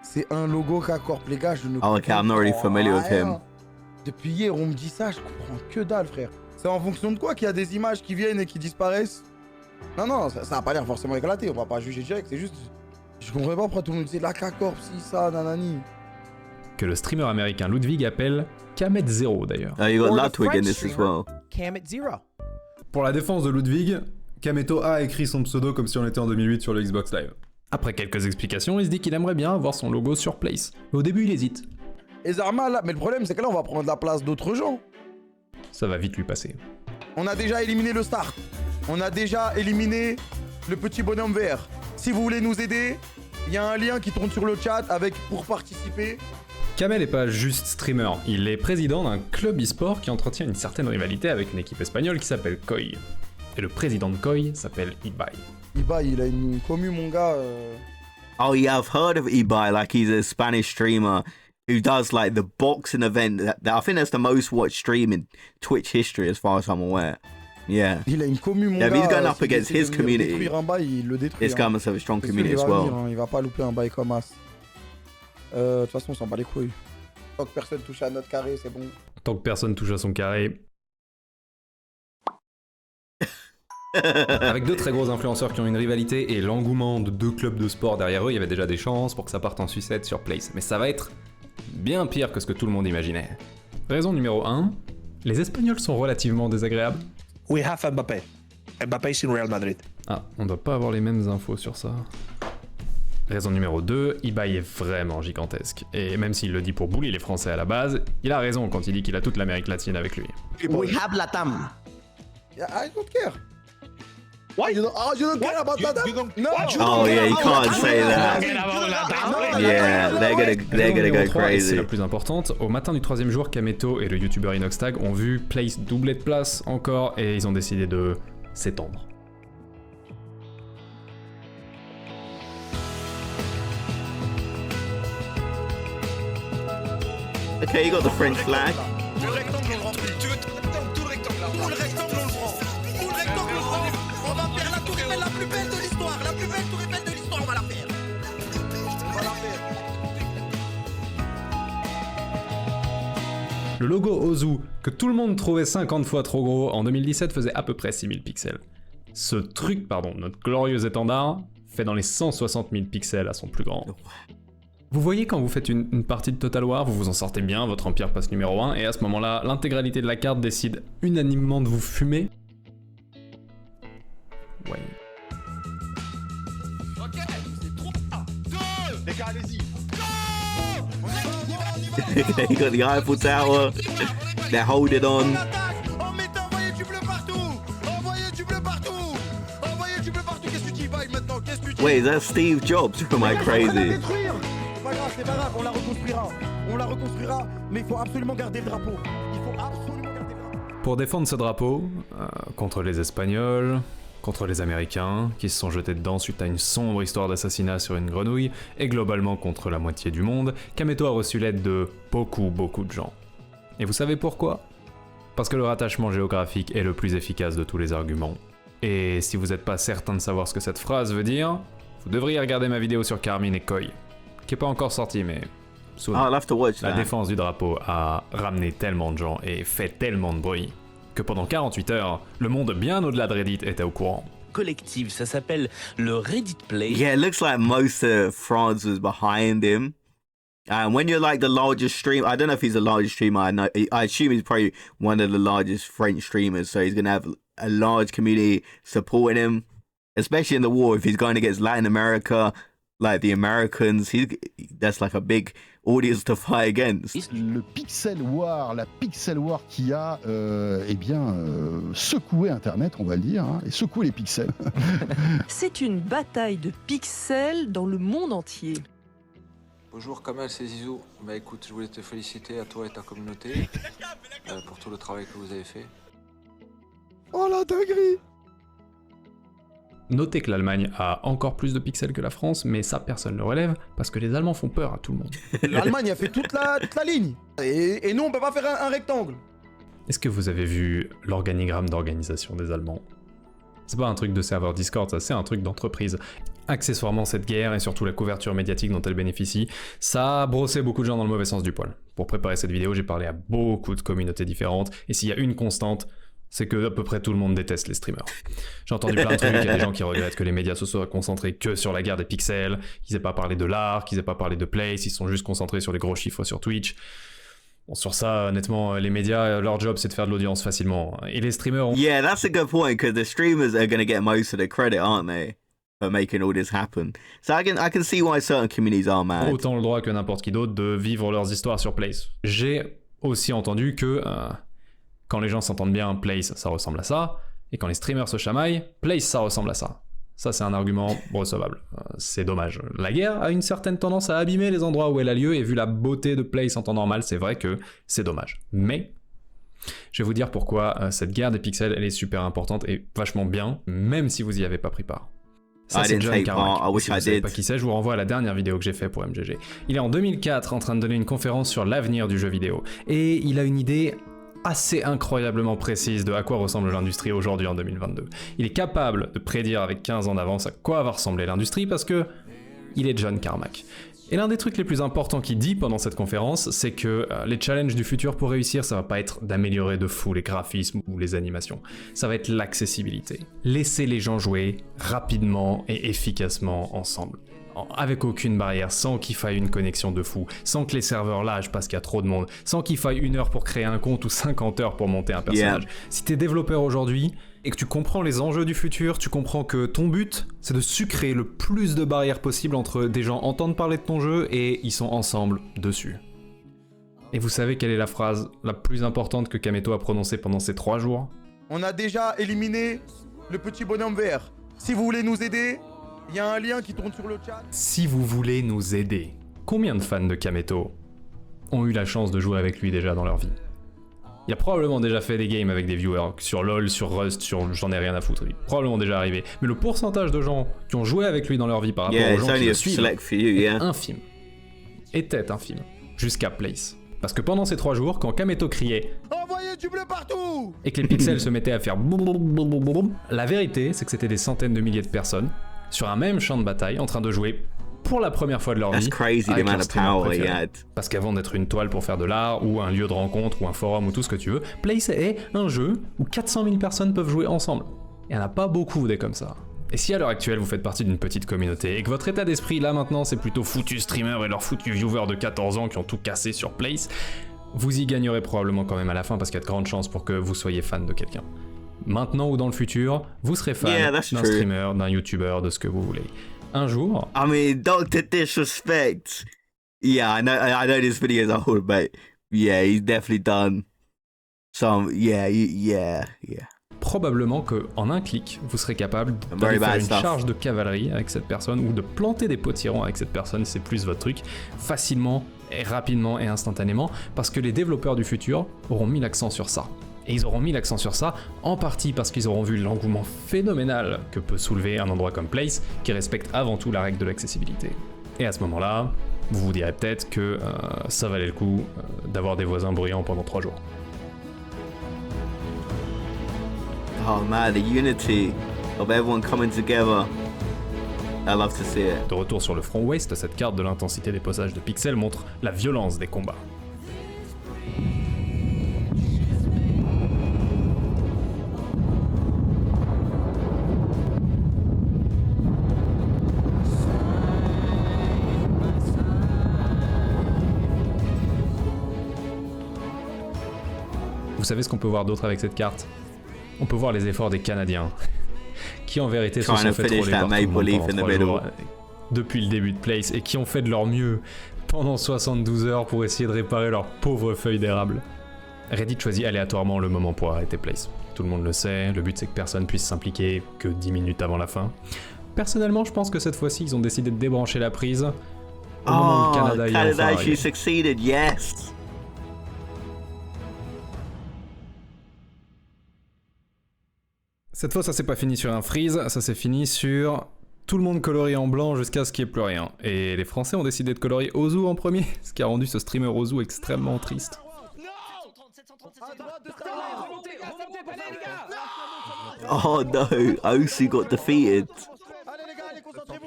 Speaker 7: C'est un logo K-Corp, les gars, je ne
Speaker 1: Oh, okay, I'm not really familiar with him.
Speaker 7: Depuis hier, on me dit ça, je comprends que dalle, frère. C'est en fonction de quoi qu'il y a des images qui viennent et qui disparaissent? Non, ça va pas l'air forcément éclaté, on va pas juger direct, c'est juste... Je comprends pas pourquoi tout le monde disait la K-Corp, si, ça, nanani.
Speaker 4: Que le streamer américain Ludwig appelle Kamet Zero d'ailleurs.
Speaker 1: Oh, you got
Speaker 8: Or the
Speaker 1: Ludwig in
Speaker 8: French
Speaker 1: this as
Speaker 8: streamer.
Speaker 1: well.
Speaker 8: Kamet Zero.
Speaker 4: Pour la défense de Ludwig, Kameto a écrit son pseudo comme si on était en 2008 sur le Xbox Live. Après quelques explications, il se dit qu'il aimerait bien avoir son logo sur Place. Mais au début, il hésite.
Speaker 7: Et Zarma, là, mais le problème, c'est que là, on va prendre la place d'autres gens.
Speaker 4: Ça va vite lui passer.
Speaker 7: On a déjà éliminé le start. On a déjà éliminé le petit bonhomme vert. Si vous voulez nous aider, il y a un lien qui tourne sur le chat avec pour participer.
Speaker 4: Kamel n'est pas juste streamer, il est président d'un club e-sport qui entretient une certaine rivalité avec une équipe espagnole qui s'appelle Koi. Et le président de Koi s'appelle Ibai.
Speaker 7: Ibai, il a une commu, mon gars.
Speaker 1: Oh yeah, I've heard of Ibai. Like he's a Spanish streamer who does like the boxing event. I think that's the most watched stream in Twitch history, as far as I'm aware. Yeah.
Speaker 7: Il a une commu, mon
Speaker 1: Yeah,
Speaker 7: gars.
Speaker 1: but he's going up
Speaker 7: s'il
Speaker 1: against
Speaker 7: essaie
Speaker 1: his
Speaker 7: de venir
Speaker 1: community.
Speaker 7: détruire un bail, il le détruit.
Speaker 1: This guy must have a strong
Speaker 7: C'est sûr,
Speaker 1: community
Speaker 7: il
Speaker 1: as
Speaker 7: va
Speaker 1: well.
Speaker 7: venir, hein, il va pas louper un bail comme as. De toute façon, on s'en bat les couilles. Tant que personne touche à notre carré, c'est bon.
Speaker 4: Tant que personne touche à son carré. Avec deux très gros influenceurs qui ont une rivalité et l'engouement de deux clubs de sport derrière eux, il y avait déjà des chances pour que ça parte en sucette sur Place. Mais ça va être bien pire que ce que tout le monde imaginait. Raison numéro 1, les Espagnols sont relativement désagréables.
Speaker 9: We have Mbappé. Mbappé is in Real Madrid.
Speaker 4: Ah, on doit pas avoir les mêmes infos sur ça. Raison numéro 2, Ibai est vraiment gigantesque. Et même s'il le dit pour bully les Français à la base, il a raison quand il dit qu'il a toute l'Amérique latine avec lui.
Speaker 9: We have Latam.
Speaker 7: I don't care.
Speaker 9: What?
Speaker 7: You don't care about that? No.
Speaker 1: Oh yeah, you can't say that. Yeah, they're gonna
Speaker 4: Numéro
Speaker 1: go
Speaker 4: 3, et c'est
Speaker 1: crazy.
Speaker 4: la plus importante, au matin du troisième jour, Kameto et le youtubeur Inoxtag ont vu Place doubler de place encore et ils ont décidé de s'étendre.
Speaker 1: Okay, you got the French flag.
Speaker 7: Tout le rectangle, on le remplit. Tout le rectangle, là. Tout le rectangle, on le prend. Tout le rectangle, on le prend. On va faire la tour Eiffel la plus belle de l'histoire. La plus belle tour Eiffel de l'histoire, on va la faire. On va la faire.
Speaker 4: Le logo Ozu, que tout le monde trouvait 50 fois trop gros, en 2017 faisait à peu près 6000 pixels. Ce truc, notre glorieux étendard, fait dans les 160 000 pixels à son plus grand. Vous voyez quand vous faites une partie de Total War, vous vous en sortez bien, votre empire passe numéro 1, et à ce moment-là, l'intégralité de la carte décide unanimement de vous fumer. Ouais.
Speaker 7: Ok, c'est 3, 2, les gars, allez-y.
Speaker 1: You got the Eiffel Tower. They're holding on.
Speaker 7: On met envoyer du bleu partout. Envoyer du bleu partout. Envoyer du bleu partout. Qu'est-ce que tu dis, Ibai, maintenant? Qu'est-ce que tu dis?
Speaker 1: Wait, is that Steve Jobs? Am I crazy?
Speaker 7: C'est pas grave, on la reconstruira. On la reconstruira, mais il faut absolument garder le drapeau. Il faut absolument garder le drapeau.
Speaker 4: Pour défendre ce drapeau, contre les Espagnols, contre les Américains, qui se sont jetés dedans suite à une sombre histoire d'assassinat sur une grenouille, et globalement contre la moitié du monde, Kameto a reçu l'aide de beaucoup de gens. Et vous savez pourquoi? Parce que le rattachement géographique est le plus efficace de tous les arguments. Et si vous n'êtes pas certain de savoir ce que cette phrase veut dire, vous devriez regarder ma vidéo sur Carmine et Koi, qui est pas encore sortie, mais soon.
Speaker 1: I'll have to watch
Speaker 4: La
Speaker 1: that.
Speaker 4: défense du drapeau a ramené tellement de gens et fait tellement de bruit que pendant 48 heures, le monde bien au-delà de Reddit était au courant.
Speaker 10: Collective, ça s'appelle le Reddit Play.
Speaker 1: Yeah, it looks like most of France was behind him. And when you're like the largest streamer, I don't know if he's the largest streamer. I assume he's probably one of the largest French streamers. So he's gonna have a large community supporting him, especially in the war. If he's going against Latin America, like the Americans, that's like a big audience to fight against.
Speaker 11: Le Pixel War, la Pixel War qui a secoué Internet, on va le dire, hein, et secoué les pixels.
Speaker 12: C'est une bataille de pixels dans le monde entier.
Speaker 2: Bonjour Kamel, c'est Zizou. Bah écoute, je voulais te féliciter à toi et ta communauté pour tout le travail que vous avez fait.
Speaker 7: Oh la dinguerie!
Speaker 4: Notez que l'Allemagne a encore plus de pixels que la France, mais ça personne ne le relève, parce que les Allemands font peur à tout le monde.
Speaker 7: L'Allemagne a fait toute la ligne. Et nous, on peut pas faire un rectangle.
Speaker 4: Est-ce que vous avez vu l'organigramme d'organisation des Allemands? C'est pas un truc de serveur Discord, ça c'est un truc d'entreprise. Accessoirement, cette guerre et surtout la couverture médiatique dont elle bénéficie, ça a brossé beaucoup de gens dans le mauvais sens du poil. Pour préparer cette vidéo, j'ai parlé à beaucoup de communautés différentes, et s'il y a une constante, c'est que à peu près tout le monde déteste les streamers. J'ai entendu plein de trucs, il y a des gens qui regrettent que les médias se soient concentrés que sur la guerre des pixels, qu'ils aient pas parlé de l'art, qu'ils aient pas parlé de Place, ils sont juste concentrés sur les gros chiffres sur Twitch. Bon, sur ça, honnêtement, les médias, leur job, c'est de faire de l'audience facilement. Et les streamers ont...
Speaker 1: Yeah, that's a good point, because the streamers are going to get most of the credit, aren't they? For making all this happen. So I can see why certain communities are mad.
Speaker 4: Autant le droit que n'importe qui d'autre de vivre leurs histoires sur Place. J'ai aussi entendu que quand les gens s'entendent bien, Place, ça ressemble à ça, et quand les streamers se chamaillent, Place, ça ressemble à ça. Ça, c'est un argument recevable. C'est dommage. La guerre a une certaine tendance à abîmer les endroits où elle a lieu, et vu la beauté de Place en temps normal, c'est vrai que c'est dommage. Mais je vais vous dire pourquoi cette guerre des pixels, elle est super importante et vachement bien, même si vous y avez pas pris part. Ça, c'est John Carmack. Si vous savez pas qui c'est, je vous renvoie à la dernière vidéo que j'ai fait pour MGG. Il est en 2004 en train de donner une conférence sur l'avenir du jeu vidéo. Et il a une idée assez incroyablement précise de à quoi ressemble l'industrie aujourd'hui en 2022. Il est capable de prédire avec 15 ans d'avance à quoi va ressembler l'industrie parce que il est John Carmack. Et l'un des trucs les plus importants qu'il dit pendant cette conférence, c'est que les challenges du futur pour réussir, ça va pas être d'améliorer de fou les graphismes ou les animations, ça va être l'accessibilité. Laisser les gens jouer rapidement et efficacement ensemble. Avec aucune barrière, sans qu'il faille une connexion de fou, sans que les serveurs lâchent parce qu'il y a trop de monde, sans qu'il faille 1 heure pour créer un compte ou 50 heures pour monter un personnage. Yeah. Si t'es développeur aujourd'hui et que tu comprends les enjeux du futur, tu comprends que ton but, c'est de sucrer le plus de barrières possible entre des gens entendent parler de ton jeu et ils sont ensemble dessus. Et vous savez quelle est la phrase la plus importante que Kameto a prononcée pendant ces 3 jours ?
Speaker 7: On a déjà éliminé le petit bonhomme vert. Si vous voulez nous aider, il y a un lien qui tourne sur le chat.
Speaker 4: Si vous voulez nous aider, combien de fans de Kameto ont eu la chance de jouer avec lui déjà dans leur vie ? Il a probablement déjà fait des games avec des viewers, sur LoL, sur Rust, sur j'en ai rien à foutre, il est probablement déjà arrivé. Mais le pourcentage de gens qui ont joué avec lui dans leur vie par rapport aux gens qui le suivent est infime. Était infime. Jusqu'à Place. Parce que pendant ces 3 jours, quand Kameto criait « Envoyez du bleu partout !» et que les pixels se mettaient à faire boum, la vérité, c'est que c'était des centaines de milliers de personnes sur un même champ de bataille en train de jouer pour la première fois de leur vie avec leur streamer préféré. Parce qu'avant d'être une toile pour faire de l'art ou un lieu de rencontre ou un forum ou tout ce que tu veux, Place est un jeu où 400 000 personnes peuvent jouer ensemble. Il n'y en a pas beaucoup des comme ça. Et si à l'heure actuelle vous faites partie d'une petite communauté et que votre état d'esprit là maintenant c'est plutôt foutu streamer et leurs foutus viewers de 14 ans qui ont tout cassé sur Place, vous y gagnerez probablement quand même à la fin parce qu'il y a de grandes chances pour que vous soyez fan de quelqu'un. Maintenant ou dans le futur, vous serez fan d'un streamer, d'un YouTuber, de ce que vous voulez. Un jour...
Speaker 1: I mean, Dr. Disrespect. Yeah, I know this video is old, but yeah, he's definitely done some... Yeah.
Speaker 4: Probablement qu'en un clic, vous serez capable de faire une charge de cavalerie avec cette personne ou de planter des potirons avec cette personne, c'est plus votre truc, facilement, et rapidement et instantanément, parce que les développeurs du futur auront mis l'accent sur ça. Et ils auront mis l'accent sur ça, en partie parce qu'ils auront vu l'engouement phénoménal que peut soulever un endroit comme Place, qui respecte avant tout la règle de l'accessibilité. Et à ce moment-là, vous vous direz peut-être que ça valait le coup d'avoir des voisins bruyants pendant 3 jours.
Speaker 1: Oh man, the unity of everyone coming together. I love to see it.
Speaker 4: De retour sur le front ouest, cette carte de l'intensité des passages de pixels montre la violence des combats. Vous savez ce qu'on peut voir d'autre avec cette carte ? On peut voir les efforts des Canadiens, qui en vérité se sont fait troller par tout le monde pendant 3 jours depuis le début de Place et qui ont fait de leur mieux pendant 72 heures pour essayer de réparer leurs pauvres feuilles d'érable. Reddit choisit aléatoirement le moment pour arrêter Place. Tout le monde le sait, le but c'est que personne puisse s'impliquer que 10 minutes avant la fin. Personnellement, je pense que cette fois-ci, ils ont décidé de débrancher la prise au moment où le Canada y est enfin arrivé.
Speaker 1: Succeeded, yes.
Speaker 4: Cette fois, ça s'est pas fini sur un freeze, ça s'est fini sur tout le monde coloré en blanc jusqu'à ce qu'il n'y ait plus rien. Et les Français ont décidé de colorier Ozu en premier, ce qui a rendu ce streamer Ozu extrêmement triste.
Speaker 1: Oh no, Osu got defeated.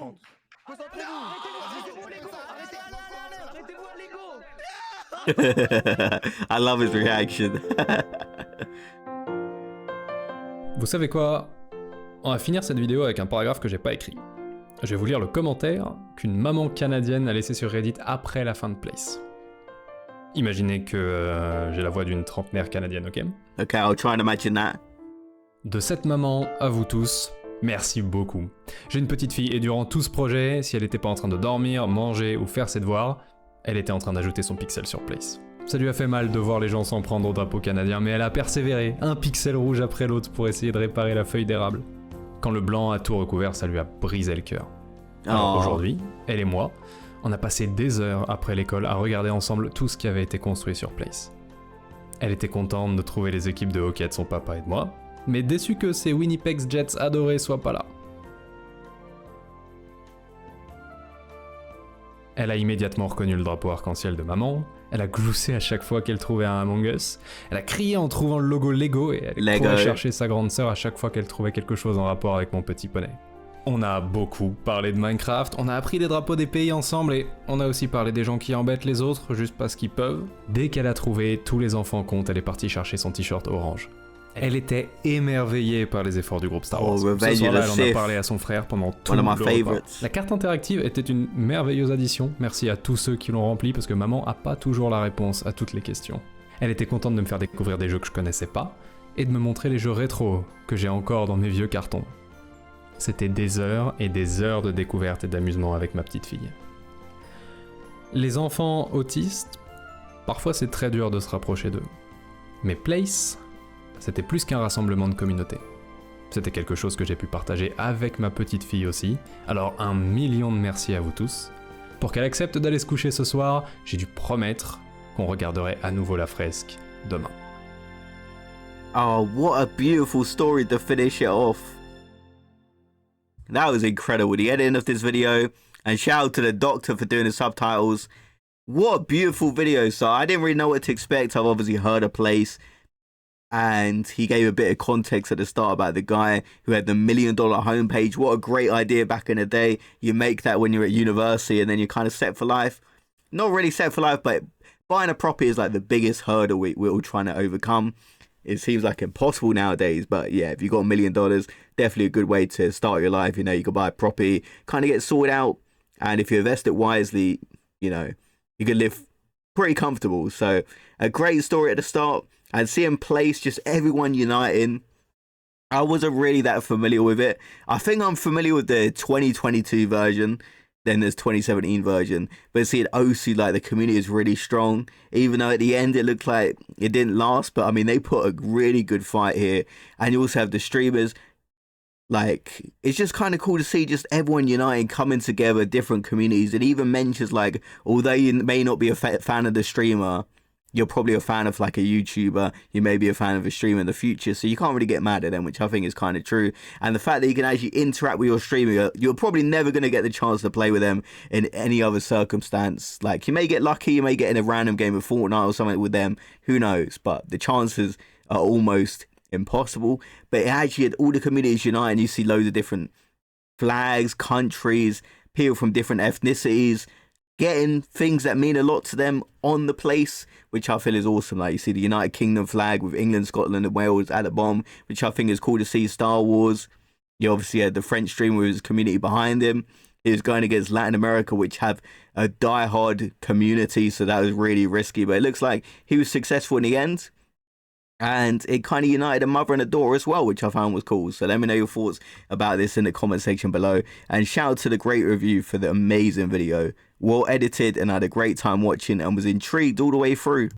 Speaker 7: chante.
Speaker 1: I love his reaction.
Speaker 4: Vous savez quoi? On va finir cette vidéo avec un paragraphe que j'ai pas écrit. Je vais vous lire le commentaire qu'une maman canadienne a laissé sur Reddit après la fin de Place. Imaginez que j'ai la voix d'une trentenaire canadienne, ok?
Speaker 1: Ok, I'll try and imagine that.
Speaker 4: De cette maman à vous tous, merci beaucoup. J'ai une petite fille et durant tout ce projet, si elle n'était pas en train de dormir, manger ou faire ses devoirs, elle était en train d'ajouter son pixel sur Place. Ça lui a fait mal de voir les gens s'en prendre au drapeau canadien, mais elle a persévéré, un pixel rouge après l'autre pour essayer de réparer la feuille d'érable. Quand le blanc a tout recouvert, ça lui a brisé le cœur. Alors aujourd'hui, elle et moi, on a passé des heures après l'école à regarder ensemble tout ce qui avait été construit sur Place. Elle était contente de trouver les équipes de hockey de son papa et de moi, mais déçue que ses Winnipeg Jets adorés soient pas là. Elle a immédiatement reconnu le drapeau arc-en-ciel de maman, elle a gloussé à chaque fois qu'elle trouvait un Among Us, elle a crié en trouvant le logo Lego et elle courait chercher sa grande sœur à chaque fois qu'elle trouvait quelque chose en rapport avec mon petit poney. On a beaucoup parlé de Minecraft, on a appris les drapeaux des pays ensemble et on a aussi parlé des gens qui embêtent les autres juste parce qu'ils peuvent. Dès qu'elle a trouvé tous les enfants comptent, elle est partie chercher son t-shirt orange. Elle était émerveillée par les efforts du groupe Star Wars. Ce soir-là, elle en a parlé à son frère pendant tout le repas. La carte interactive était une merveilleuse addition, merci à tous ceux qui l'ont remplie parce que maman a pas toujours la réponse à toutes les questions. Elle était contente de me faire découvrir des jeux que je connaissais pas et de me montrer les jeux rétro que j'ai encore dans mes vieux cartons. C'était des heures et des heures de découverte et d'amusement avec ma petite fille. Les enfants autistes, parfois c'est très dur de se rapprocher d'eux. Mais Place, c'était plus qu'un rassemblement de communauté. C'était quelque chose que j'ai pu partager avec ma petite fille aussi, alors 1 million de merci à vous tous. Pour qu'elle accepte d'aller se coucher ce soir, j'ai dû promettre qu'on regarderait à nouveau la fresque demain.
Speaker 1: Oh, what a beautiful story to finish it off. That was incredible. The editing of this video, and shout out to the doctor for doing the subtitles. What a beautiful video. So I didn't really know what to expect. I've obviously heard of Place, and he gave a bit of context at the start about the guy who had the $1 million homepage. What a great idea back in the day. You make that when you're at university and then you're kind of set for life. Not really set for life, but buying a property is like the biggest hurdle we're all trying to overcome. It seems like impossible nowadays, but yeah, if you got $1 million, definitely a good way to start your life. You know, you can buy a property, kind of get sorted out, and if you invest it wisely, you know, you can live pretty comfortable. So a great story at the start, and seeing Place, just everyone uniting. I wasn't really that familiar with it. I think I'm familiar with the 2022 version. Then there's 2017 version, but seeing Osu, like the community is really strong, even though at the end it looked like it didn't last, but I mean they put a really good fight here. And you also have the streamers, like it's just kind of cool to see just everyone uniting, coming together, different communities. It even mentions like, although you may not be a fan of the streamer, you're probably a fan of like a YouTuber, you may be a fan of a streamer in the future, so you can't really get mad at them, which I think is kind of true. And the fact that you can actually interact with your streamer, you're probably never going to get the chance to play with them in any other circumstance. Like you may get lucky, you may get in a random game of Fortnite or something with them, who knows, but the chances are almost impossible. But it actually had all the communities unite, and you see loads of different flags, countries, people from different ethnicities, getting things that mean a lot to them on the Place, which I feel is awesome. Like you see the United Kingdom flag with England, Scotland and Wales at the bottom, which I think is cool to see. Star Wars. You obviously had the French streamer with his community behind him. He was going against Latin America, which have a die-hard community, so that was really risky. But it looks like he was successful in the end. And it kind of united a mother and a daughter as well, which I found was cool. So let me know your thoughts about this in the comment section below. And shout out to the great review for the amazing video. Well edited, and I had a great time watching and was intrigued all the way through.